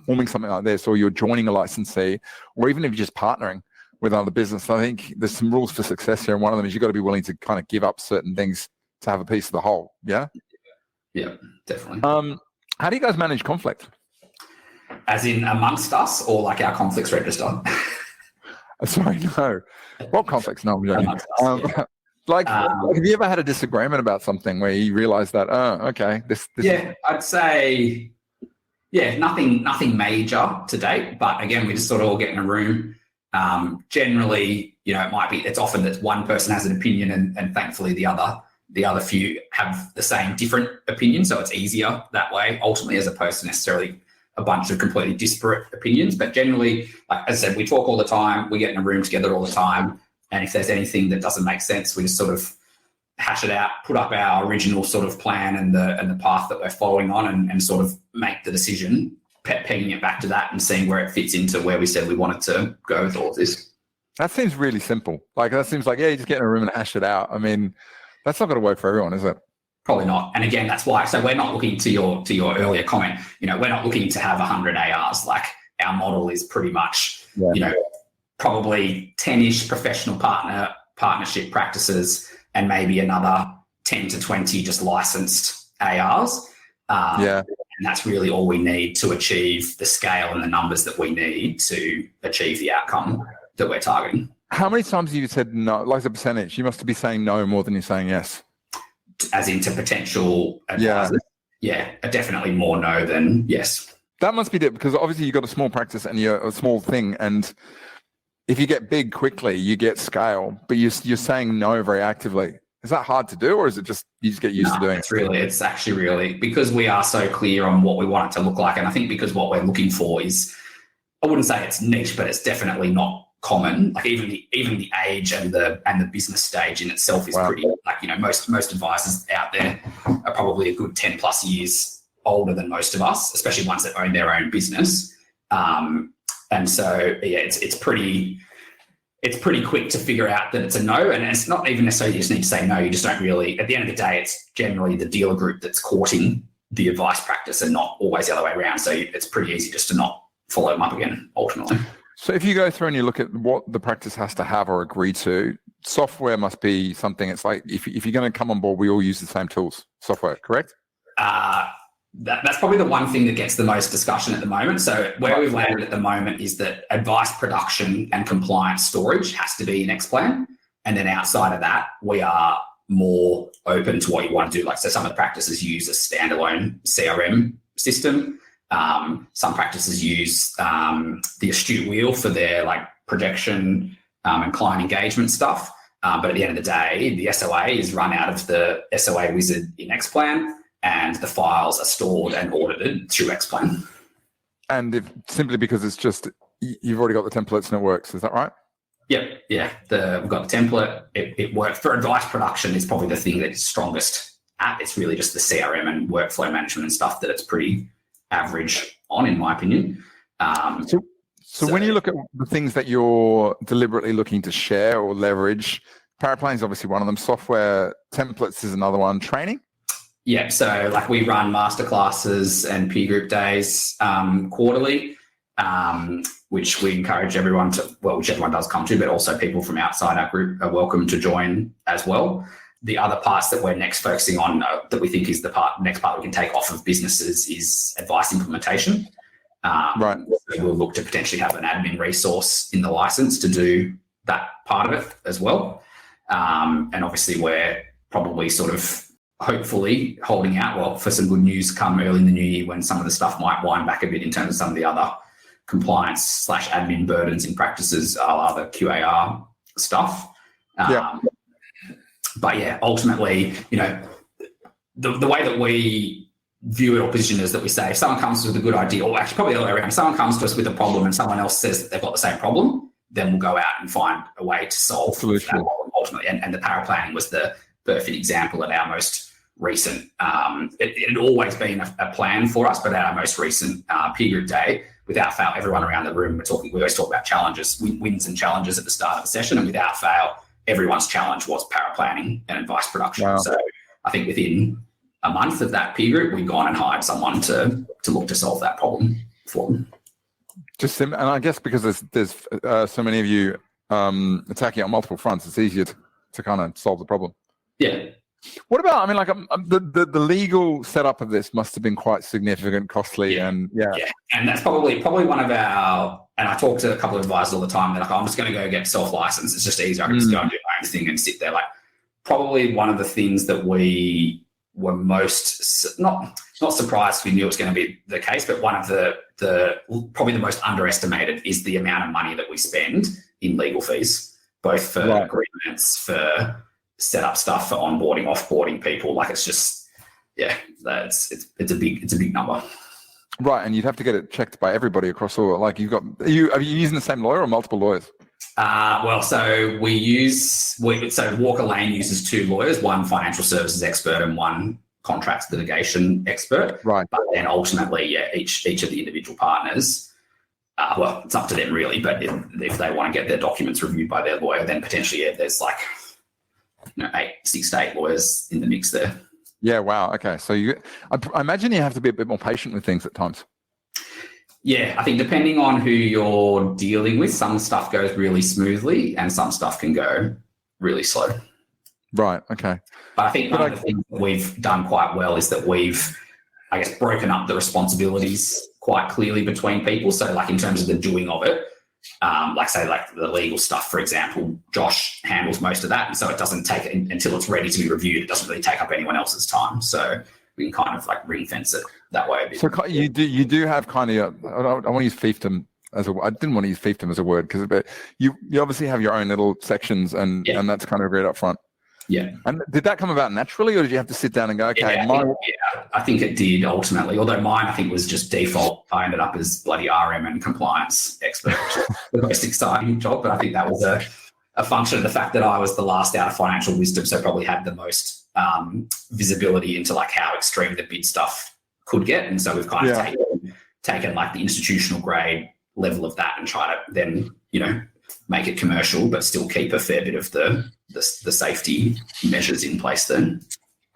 forming something like this, or you're joining a licensee, or even if you're just partnering with another business. I think there's some rules for success here, and one of them is you've got to be willing to kind of give up certain things to have a piece of the whole. Yeah. Yeah, definitely. How do you guys manage conflict? As in amongst us, or our conflicts register? Sorry, no. What conflicts? No, I'm joking. Have you ever had a disagreement about something where you realize that, okay, this I'd say, nothing major to date. But again, we just sort of all get in a room. Generally, it's often that one person has an opinion, and thankfully the other few have the same different opinion. So it's easier that way, ultimately, as opposed to necessarily a bunch of completely disparate opinions. But generally, as I said, we talk all the time. We get in a room together all the time. And if there's anything that doesn't make sense, we just sort of hash it out, put up our original sort of plan and the path that we're following on, and sort of make the decision, pegging it back to that and seeing where it fits into where we said we wanted to go with all of this. That seems really simple. That seems you just get in a room and hash it out. I mean, that's not going to work for everyone, is it? Probably not. And again, that's why. So we're not looking to your earlier comment. We're not looking to have 100 ARs. Our model is pretty much, probably 10-ish professional partnership practices, and maybe another 10 to 20 just licensed ARs. And that's really all we need to achieve the scale and the numbers that we need to achieve the outcome that we're targeting. How many times have you said no, the percentage? You must be saying no more than you're saying yes. As into potential advisors? Yeah, definitely more no than yes. That must be it, because obviously you've got a small practice and you're a small thing, and if you get big quickly, you get scale, but you're saying no very actively. Is that hard to do, or is it just you just get used to doing it? It's actually really, because we are so clear on what we want it to look like. And I think because what we're looking for is, I wouldn't say it's niche, but it's definitely not common. Like even the age and the business stage in itself is pretty, like, you know, most advisors out there are probably a good 10 plus years older than most of us, especially ones that own their own business. And so, yeah, it's pretty quick to figure out that it's a no. And it's not even necessarily you just need to say no. You just don't really, at the end of the day, it's generally the dealer group that's courting the advice practice and not always the other way around. So it's pretty easy just to not follow them up again, ultimately. So if you go through and you look at what the practice has to have or agree to, software must be something. It's like, if you're going to come on board, we all use the same tools, software, correct? That's probably the one thing that gets the most discussion at the moment. So where we've landed at the moment is that advice production and compliance storage has to be an X-Plan. And then outside of that, we are more open to what you want to do. Like, so some of the practices use a standalone CRM system. Some practices use the Astute Wheel for their like projection and client engagement stuff. But at the end of the day, the SOA is run out of the SOA wizard in X-Plan, and the files are stored and audited through X-Plan. And simply because it's just, you've already got the templates and it works, is that right? Yep, yeah. We've got the template. It works. For advice production is probably the thing that's strongest at. It's really just the CRM and workflow management and stuff that it's pretty average on, in my opinion. So when you look at the things that you're deliberately looking to share or leverage, paraplanning is obviously one of them. Software templates is another one. Training? Yeah, so like we run masterclasses and peer group days quarterly, which we encourage everyone to, well, which everyone does come to, but also people from outside our group are welcome to join as well. The other parts that we're next focusing on that we think is the next part we can take off of businesses is advice implementation. Right. So we'll look to potentially have an admin resource in the license to do that part of it as well. And obviously we're probably sort of hopefully holding out for some good news come early in the new year when some of the stuff might wind back a bit in terms of some of the other compliance / admin burdens in practices, other QAR stuff. But yeah, ultimately, you know, the way that we view it or position is that we say if someone comes with a good idea, or actually probably the other way around, if someone comes to us with a problem and someone else says that they've got the same problem, then we'll go out and find a way to solve that problem ultimately. And the paraplanning was the perfect example at our most recent, it had always been a plan for us, but at our most recent peer group day, without fail, everyone around the room, we always talk about challenges, wins and challenges at the start of the session, and without fail, everyone's challenge was paraplanning and advice production. Wow. So I think within a month of that peer group, we've gone and hired someone to look to solve that problem for them. And I guess because there's so many of you attacking on multiple fronts, it's easier to kind of solve the problem. Yeah. What about, I mean, like the legal setup of this must have been quite significant, costly, and yeah. And that's probably one of our, and I talk to a couple of advisors all the time, they're like, I'm just going to go get self-license. It's just easier. I can just go and do my own thing and sit there. Like, probably one of the things that we were most, not surprised, we knew it was going to be the case, but one of the probably the most underestimated is the amount of money that we spend in legal fees, both for agreements, for set up stuff, for onboarding, offboarding people. Like, it's just, it's a big number. Right, and you'd have to get it checked by everybody across all. Like, are you using the same lawyer or multiple lawyers? So Walker Lane uses 2 lawyers, one financial services expert and one contracts litigation expert. Right. But then ultimately, each of the individual partners, it's up to them really. But if they want to get their documents reviewed by their lawyer, then potentially there's like 6 to 8 lawyers in the mix there. Yeah. Wow. Okay. So I imagine you have to be a bit more patient with things at times. Yeah, I think depending on who you're dealing with, some stuff goes really smoothly and some stuff can go really slow. Right. Okay. But I think one of the things that we've done quite well is that we've, I guess, broken up the responsibilities quite clearly between people. So like in terms of the doing of it, like the legal stuff, for example, Josh handles most of that. And so it doesn't take until it's ready to be reviewed. It doesn't really take up anyone else's time. So we can kind of like ring fence it that way a bit. So you do have kind of, I want to use fiefdom as a, I didn't want to use fiefdom as a word but you obviously have your own little sections and that's kind of agreed up front. Yeah. And did that come about naturally, or did you have to sit down and go, okay, I think it did ultimately, although mine, I think, was just default. I ended up as bloody RM and compliance expert, which was the most exciting job. But I think that was a function of the fact that I was the last out of financial wisdom, so probably had the most visibility into like how extreme the bid stuff could get. And so we've kind of taken like the institutional grade level of that and try to then, make it commercial, but still keep a fair bit of the safety measures in place then.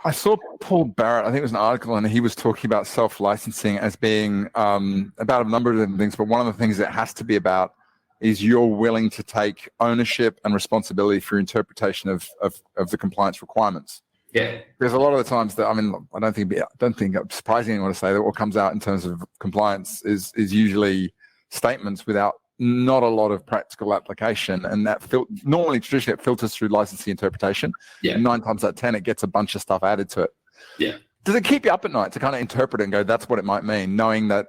I saw Paul Barrett, I think it was an article, and he was talking about self-licensing as being about a number of different things, but one of the things it has to be about is you're willing to take ownership and responsibility for your interpretation of the compliance requirements. Yeah. Because a lot of the times that, I don't think it's surprising anyone to say that what comes out in terms of compliance is usually statements without not a lot of practical application, and that traditionally it filters through licensing interpretation. Yeah. 9 times out of 10 it gets a bunch of stuff added to it. Yeah. Does it keep you up at night to kind of interpret it and go, that's what it might mean, knowing that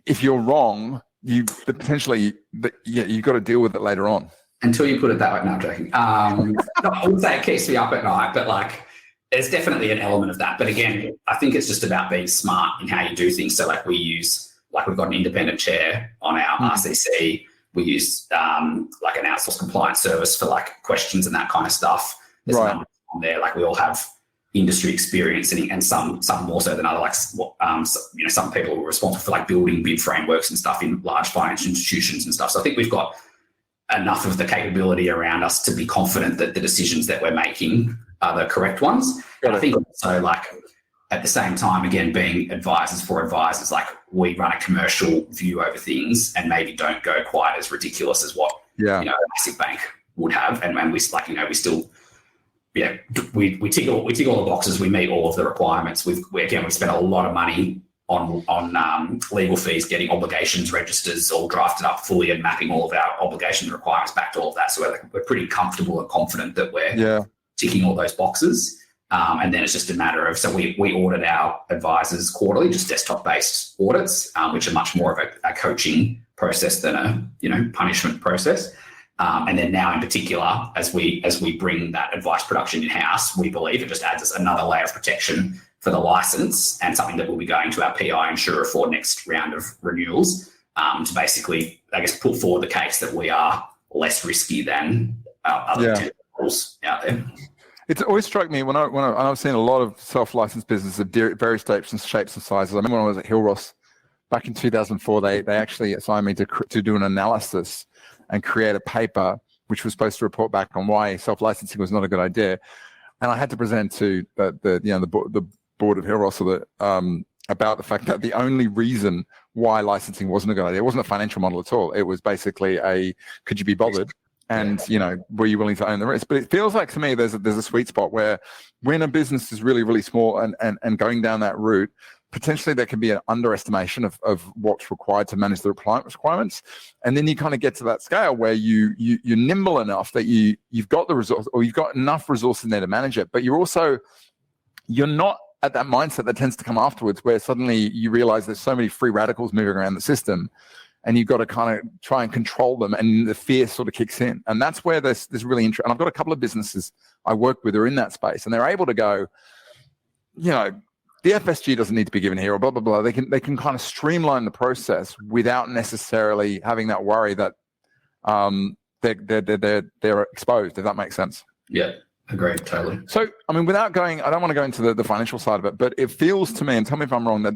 if you're wrong, you've got to deal with it later on? Until you put it that way. No, I'm joking. I wouldn't say it keeps me up at night, but like there's definitely an element of that. But again, I think it's just about being smart in how you do things. So like we've got an independent chair on our RCC. We use like an outsourced compliance service for like questions and that kind of stuff. There's numbers on there. Like we all have industry experience and some more so than other. Like some people are responsible for like building bid frameworks and stuff in large financial institutions and stuff. So I think we've got enough of the capability around us to be confident that the decisions that we're making are the correct ones. And I think also like at the same time, again, being advisors for advisors, like we run a commercial view over things and maybe don't go quite as ridiculous as what a massive bank would have. And we we still we tick all the boxes. We meet all of the requirements. We've spent a lot of money on legal fees, getting obligations registers all drafted up fully and mapping all of our obligation requirements back to all of that. So we're pretty comfortable and confident that we're ticking all those boxes. And then it's just a matter of, so we audit our advisors quarterly, just desktop-based audits, which are much more of a coaching process than a punishment process. And then now in particular, as we bring that advice production in-house, we believe it just adds us another layer of protection for the license and something that we'll be going to our PI insurer for next round of renewals to basically, I guess, put forward the case that we are less risky than other tools out there. It's always struck me when I've seen a lot of self-licensed businesses of various shapes and sizes. I remember when I was at Hillross back in 2004, they actually assigned me to do an analysis and create a paper which was supposed to report back on why self-licensing was not a good idea. And I had to present to the board of Hillross about the fact that the only reason why licensing wasn't a good idea, it wasn't a financial model at all. It was basically could you be bothered? And, were you willing to own the risk? But it feels like to me there's a sweet spot where when a business is really, really small and going down that route, potentially there can be an underestimation of what's required to manage the compliance requirements. And then you kind of get to that scale where you're nimble enough that you've got the resource, or you've got enough resource in there to manage it. But you're not at that mindset that tends to come afterwards, where suddenly you realize there's so many free radicals moving around the system, and you've got to kind of try and control them, and the fear sort of kicks in. And that's where there's really interesting. And I've got a couple of businesses I work with who are in that space, and they're able to go, the FSG doesn't need to be given here, or blah, blah, blah. They can kind of streamline the process without necessarily having that worry that they're exposed, if that makes sense. Yeah. Agreed, totally. So, I don't want to go into the financial side of it, but it feels to me, and tell me if I'm wrong, that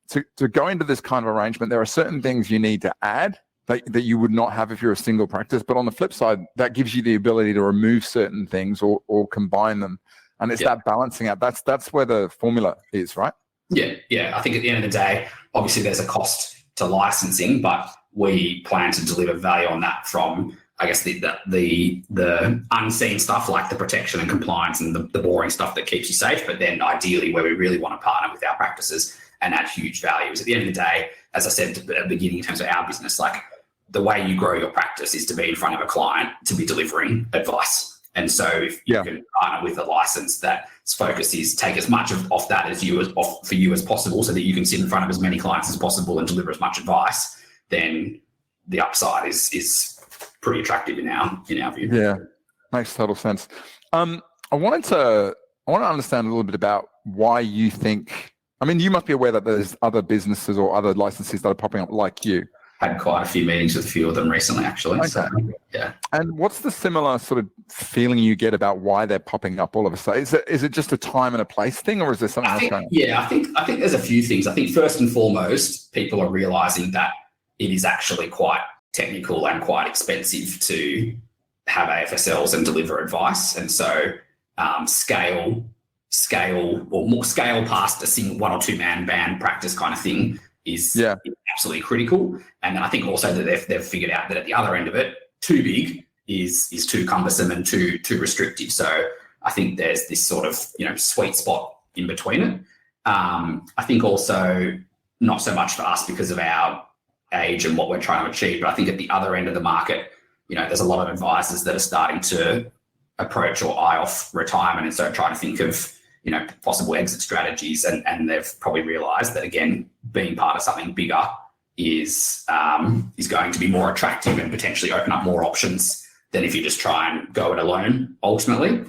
to go into this kind of arrangement, there are certain things you need to add that you would not have if you're a single practice. But on the flip side, that gives you the ability to remove certain things or combine them. And it's that balancing out. That's where the formula is, right? Yeah. I think at the end of the day, obviously there's a cost to licensing, but we plan to deliver value on that from, I guess, the unseen stuff like the protection and compliance and the boring stuff that keeps you safe. But then ideally where we really want to partner with our practices and add huge value is at the end of the day, as I said at the beginning in terms of our business, like the way you grow your practice is to be in front of a client, to be delivering advice. And so if you can partner with a license that's focus is take as much off that for you as possible, so that you can sit in front of as many clients as possible and deliver as much advice, then the upside is pretty attractive in our view. Yeah, makes total sense. I want to understand a little bit about why you think. I mean, you must be aware that there's other businesses or other licenses that are popping up like you. Had quite a few meetings with a few of them recently, actually. Okay. So, yeah. And what's the similar sort of feeling you get about why they're popping up all of a sudden? Is it just a time and a place thing, or is there something else going on? Yeah, I think there's a few things. I think first and foremost, people are realizing that it is actually quite technical and quite expensive to have AFSLs and deliver advice, and so scale past a single one or two man band practice kind of thing is absolutely critical. And then I think also that they've figured out that at the other end of it, too big is too cumbersome and too restrictive. So I think there's this sort of sweet spot in between it. I think also not so much for us because of our age and what we're trying to achieve, but I think at the other end of the market, there's a lot of advisors that are starting to approach or eye off retirement, and so trying to think of possible exit strategies, and they've probably realised that again, being part of something bigger is going to be more attractive and potentially open up more options than if you just try and go it alone ultimately.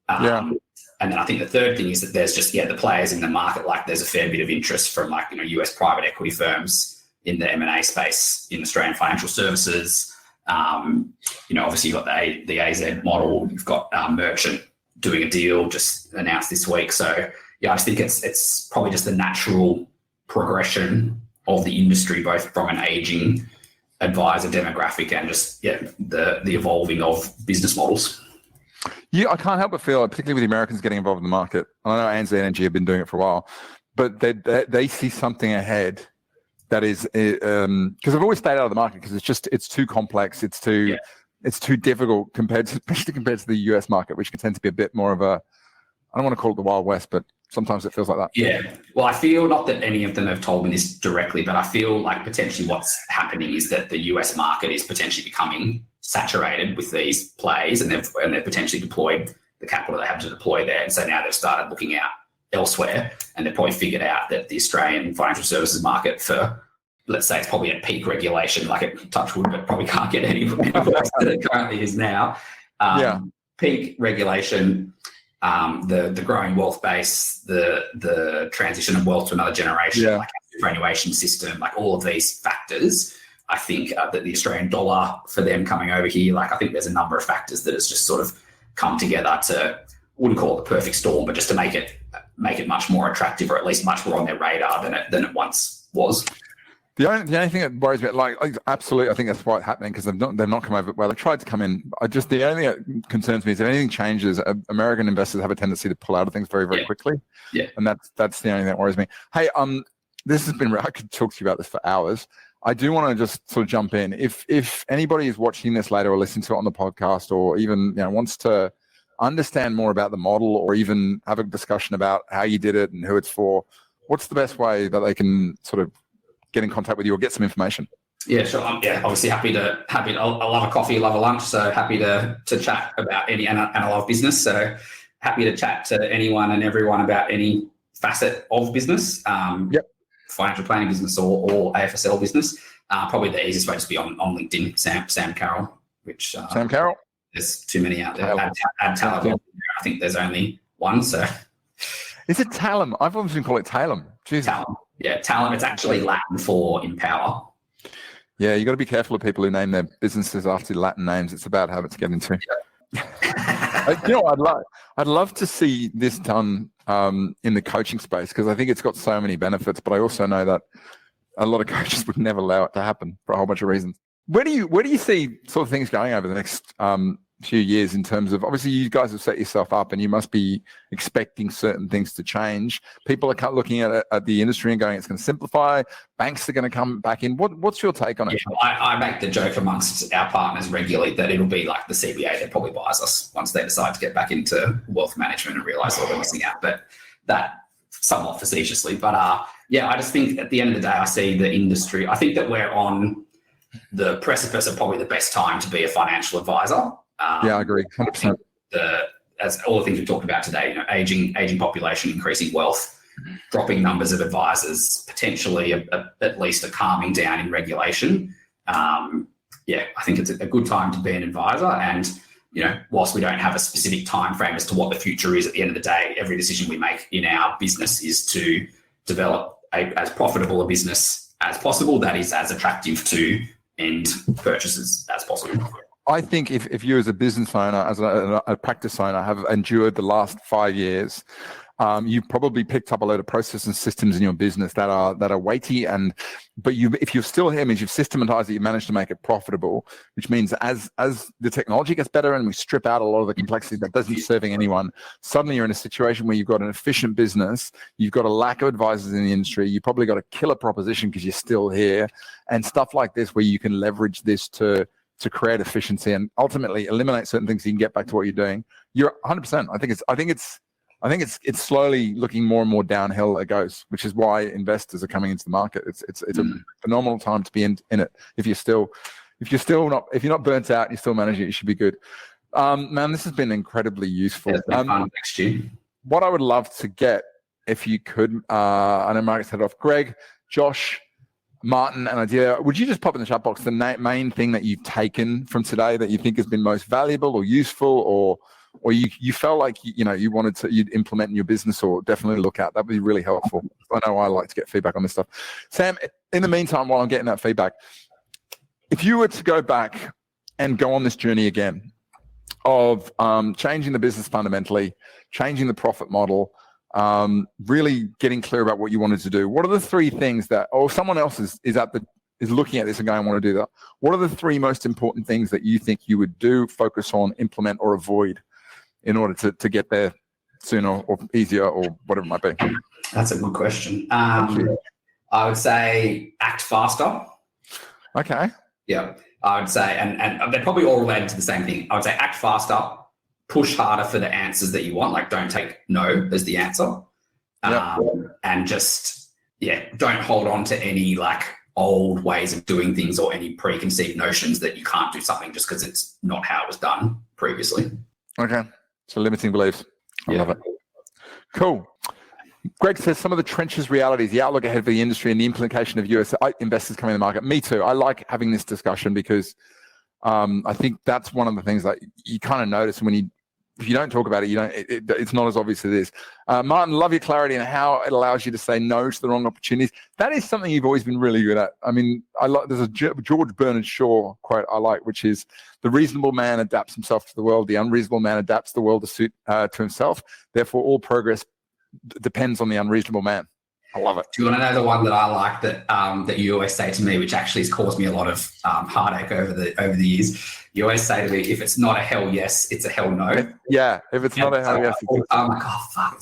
And then I think the third thing is that there's just the players in the market, like there's a fair bit of interest from US private equity firms in the M&A space in Australian financial services. Obviously you've got the AZ model, you've got Merchant doing a deal just announced this week. So I just think it's probably just the natural progression of the industry, both from an aging advisor demographic and just the evolving of business models. Yeah, I can't help but feel, particularly with the Americans getting involved in the market. I know ANZ Energy have been doing it for a while, but they see something ahead that is because I've always stayed out of the market because it's too complex, it's too difficult especially compared to the US market, which can tend to be a bit more of a, I don't want to call it the Wild West, but sometimes it feels like that. Yeah. Well, I feel, not that any of them have told me this directly, but I feel like potentially what's happening is that the US market is potentially becoming saturated with these plays, and they've potentially deployed the capital they have to deploy there. And so now they've started looking out elsewhere, and they've probably figured out that the Australian financial services market, for let's say it's probably at peak regulation, like it touch wood, but probably can't get any worse than it currently is now. Peak regulation, the growing wealth base, the transition of wealth to another generation, like a superannuation system, like all of these factors. I think that the Australian dollar for them coming over here, like I think there's a number of factors that has just sort of come together to, wouldn't call it the perfect storm, but just to make it much more attractive, or at least much more on their radar than it once was. The only thing that worries me, like absolutely, I think that's what's happening, because they've not come over. Well, they tried to come in. The only thing that concerns me is if anything changes, American investors have a tendency to pull out of things very, very quickly. Yeah, and that's the only thing that worries me. Hey, this has been. I could talk to you about this for hours. I do want to just sort of jump in. If anybody is watching this later or listening to it on the podcast, or even wants to understand more about the model, or even have a discussion about how you did it and who it's for, what's the best way that they can sort of get in contact with you or get some information? Yeah, sure. Obviously happy to. I love a coffee, love a lunch, so happy to chat about any, and I love business, so happy to chat to anyone and everyone about any facet of business. Financial planning business or AFSL business. Probably the easiest way to be on LinkedIn, Sam Carroll, which Sam Carroll. There's too many out there. Add Talem. I think there's only one. So is it Talem? I've always been calling it Talem. Talem. Yeah, Talem. It's actually Latin for empower. Yeah, you got to be careful of people who name their businesses after Latin names. It's a bad habit to get into. I'd love to see this done in the coaching space, because I think it's got so many benefits. But I also know that a lot of coaches would never allow it to happen for a whole bunch of reasons. Where do you see sort of things going over the next few years, in terms of, obviously you guys have set yourself up and you must be expecting certain things to change. People are looking at the industry and going, it's going to simplify. Banks are going to come back in. What's your take on it? I make the joke amongst our partners regularly that it'll be like the CBA that probably buys us once they decide to get back into wealth management and realise what they're missing out. But that somewhat facetiously. But I just think at the end of the day, I see the industry. I think that we're on the precipice of probably the best time to be a financial advisor. I agree, 100%. as all the things we talked about today, aging population, increasing wealth, dropping numbers of advisors, potentially at least a calming down in regulation. I think it's a good time to be an advisor. And, whilst we don't have a specific time frame as to what the future is, at the end of the day, every decision we make in our business is to develop as profitable a business as possible that is as attractive to end purchasers as possible. I think if you as a business owner, as a practice owner, have endured the last 5 years, you've probably picked up a load of processes and systems in your business that are weighty, but if you're still here, it means you've systematized it, you've managed to make it profitable, which means as the technology gets better and we strip out a lot of the complexity that doesn't serving anyone, suddenly you're in a situation where you've got an efficient business, you've got a lack of advisors in the industry, you've probably got a killer proposition because you're still here, and stuff like this where you can leverage this to create efficiency and ultimately eliminate certain things so you can get back to what you're doing. You're 100%. I think it's slowly looking more and more downhill it goes, which is why investors are coming into the market. It's a phenomenal time to be in it. If you're not burnt out, you're still managing it, you should be good. Man, this has been incredibly useful. Thanks, Stu. What I would love to get, if you could, I know Margaret's head off, Greg, Josh, Martin, and Adelia, would you just pop in the chat box the main thing that you've taken from today that you think has been most valuable or useful, or you felt like you'd implement in your business or definitely look at? That'd be really helpful. I know I like to get feedback on this stuff. Sam, in the meantime, while I'm getting that feedback, if you were to go back and go on this journey again of changing the business fundamentally, changing the profit model, really getting clear about what you wanted to do, what are the three things that, or someone else is looking at this and going, I want to do that. What are the three most important things that you think you would do, focus on, implement, or avoid in order to get there sooner or easier or whatever it might be? That's a good question. I would say act faster. Okay. Yeah, I would say, and they're probably all related to the same thing. I would say act faster, push harder for the answers that you want. Like, don't take no as the answer. And just, don't hold on to any old ways of doing things or any preconceived notions that you can't do something just because it's not how it was done previously. Okay. So limiting beliefs. I love it. Cool. Greg says some of the trenches realities, the outlook ahead for the industry and the implication of US investors coming in the market. Me too. I like having this discussion because I think that's one of the things that you kind of notice if you don't talk about it, it's not as obvious as it is. Martin, love your clarity and how it allows you to say no to the wrong opportunities. That is something you've always been really good at. I mean, there's a George Bernard Shaw quote I like, which is, the reasonable man adapts himself to the world. The unreasonable man adapts the world to suit to himself. Therefore, all progress depends on the unreasonable man. I love it. Do you want to know the one that I like that you always say to me, which actually has caused me a lot of heartache over the years? You always say to me, if it's not a hell yes, it's a hell no. Yeah, if it's not a hell yes. I'm like, oh, fuck.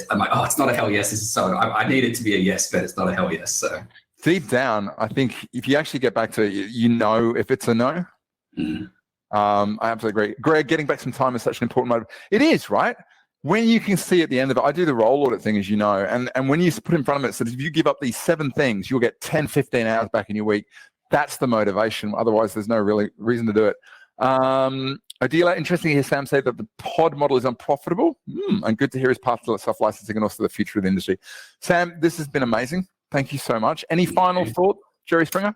I'm like, oh, it's not a hell yes. I need it to be a yes, but it's not a hell yes. So deep down, I think if you actually get back to it, if it's a no. I absolutely agree. Greg, getting back some time is such an important motive. It is, right? When you can see at the end of it, I do the role audit thing, as you know, and when you put in front of it, so if you give up these 7 things, you'll get 10, 15 hours back in your week. That's the motivation. Otherwise, there's no really reason to do it. Adela, interesting to hear Sam say that the pod model is unprofitable. And good to hear his path to self-licensing and also the future of the industry. Sam, this has been amazing. Thank you so much. Any final thought, Jerry Springer?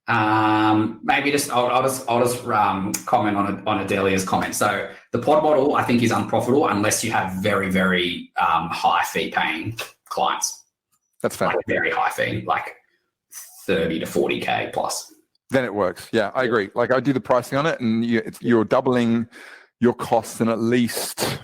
Maybe I'll just comment on Adelia's comment. So the pod model, I think, is unprofitable unless you have very, very high fee paying clients. That's fair. Very high fee, 30 to 40K plus. Then it works. Yeah, I agree. I do the pricing on it, and you're doubling your costs in at least 30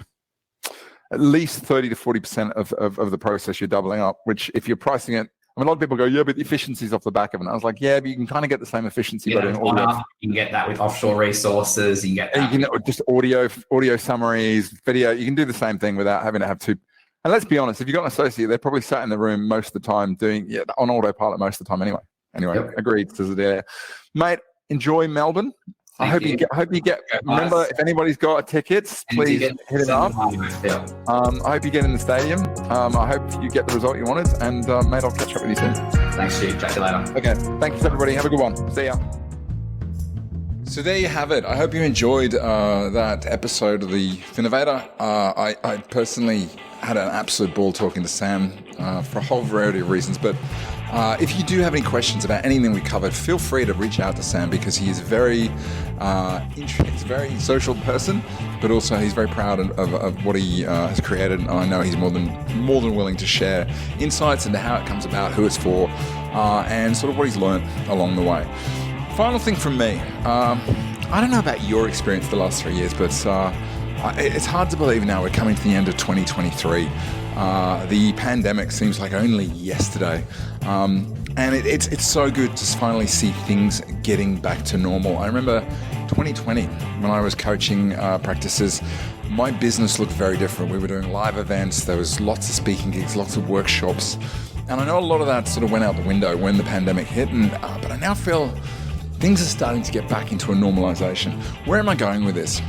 to 40% of the process you're doubling up, which if you're pricing it, a lot of people go, yeah, but the efficiency's off the back of it. And I was like, yeah, but you can kind of get the same efficiency by doing audio. You can get that with offshore resources. You can get that. You can just audio summaries, video. You can do the same thing without having to have two. And let's be honest, if you've got an associate, they're probably sat in the room most of the time doing on autopilot most of the time anyway. Yep. Agreed. Mate, enjoy Melbourne. I hope you get. Remember, if anybody's got tickets, please hit it up. I hope you get in the stadium. I hope you get the result you wanted. And mate, I'll catch up with you soon. Thanks, Stu. Catch you later. Okay. Thanks, everybody. Have a good one. See ya. So there you have it. I hope you enjoyed that episode of the Finnovator. I personally had an absolute ball talking to Sam for a whole variety of reasons. But if you do have any questions about anything we covered, feel free to reach out to Sam, because he is he's a very social person, but also he's very proud of what he has created. And I know he's more than willing to share insights into how it comes about, who it's for, and sort of what he's learned along the way. Final thing from me, I don't know about your experience the last 3 years, but it's hard to believe now we're coming to the end of 2023. The pandemic seems like only yesterday, and it's so good to finally see things getting back to normal. I remember 2020 when I was coaching practices. My business looked very different. We were doing live events, there was lots of speaking gigs, lots of workshops, and I know a lot of that sort of went out the window when the pandemic hit, but I now feel things are starting to get back into a normalization. Where am I going with this?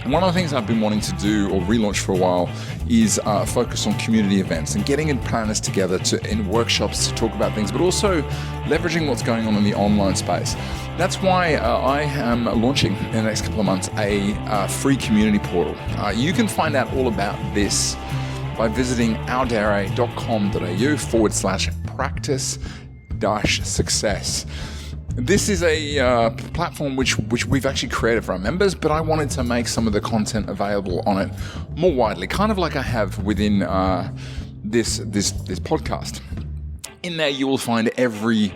One of the things I've been wanting to do or relaunch for a while is focus on community events and getting planners together in workshops to talk about things, but also leveraging what's going on in the online space. That's why I am launching in the next couple of months a free community portal. You can find out all about this by visiting ourdairy.com.au/practice-success. This is a platform which we've actually created for our members, but I wanted to make some of the content available on it more widely, kind of like I have within this podcast. In there, you will find every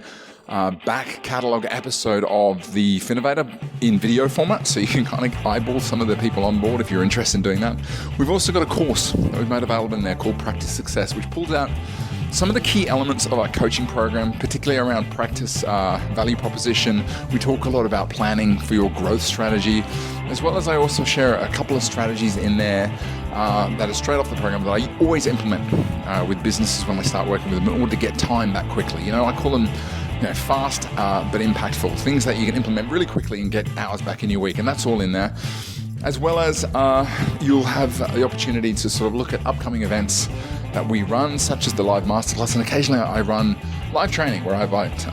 back catalogue episode of the Finnovator in video format, so you can kind of eyeball some of the people on board if you're interested in doing that. We've also got a course that we've made available in there called Practice Success, which pulls out some of the key elements of our coaching program, particularly around practice, value proposition. We talk a lot about planning for your growth strategy, as well as I also share a couple of strategies in there that are straight off the program that I always implement with businesses when I start working with them in order to get time back quickly. You know, I call them fast but impactful, things that you can implement really quickly and get hours back in your week, and that's all in there. As well as you'll have the opportunity to sort of look at upcoming events that we run, such as the live Masterclass, and occasionally I run live training where I invite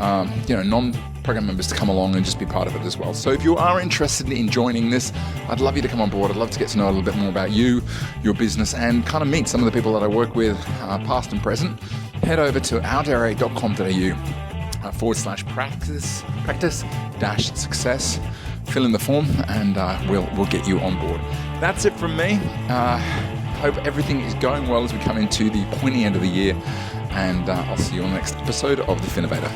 non-program members to come along and just be part of it as well. So if you are interested in joining this, I'd love you to come on board. I'd love to get to know a little bit more about you, your business, and kind of meet some of the people that I work with, past and present. Head over to ourdairy.com.au/practice-success. Fill in the form and we'll get you on board. That's it from me. Hope everything is going well as we come into the pointy end of the year, and I'll see you on the next episode of The Finnovator.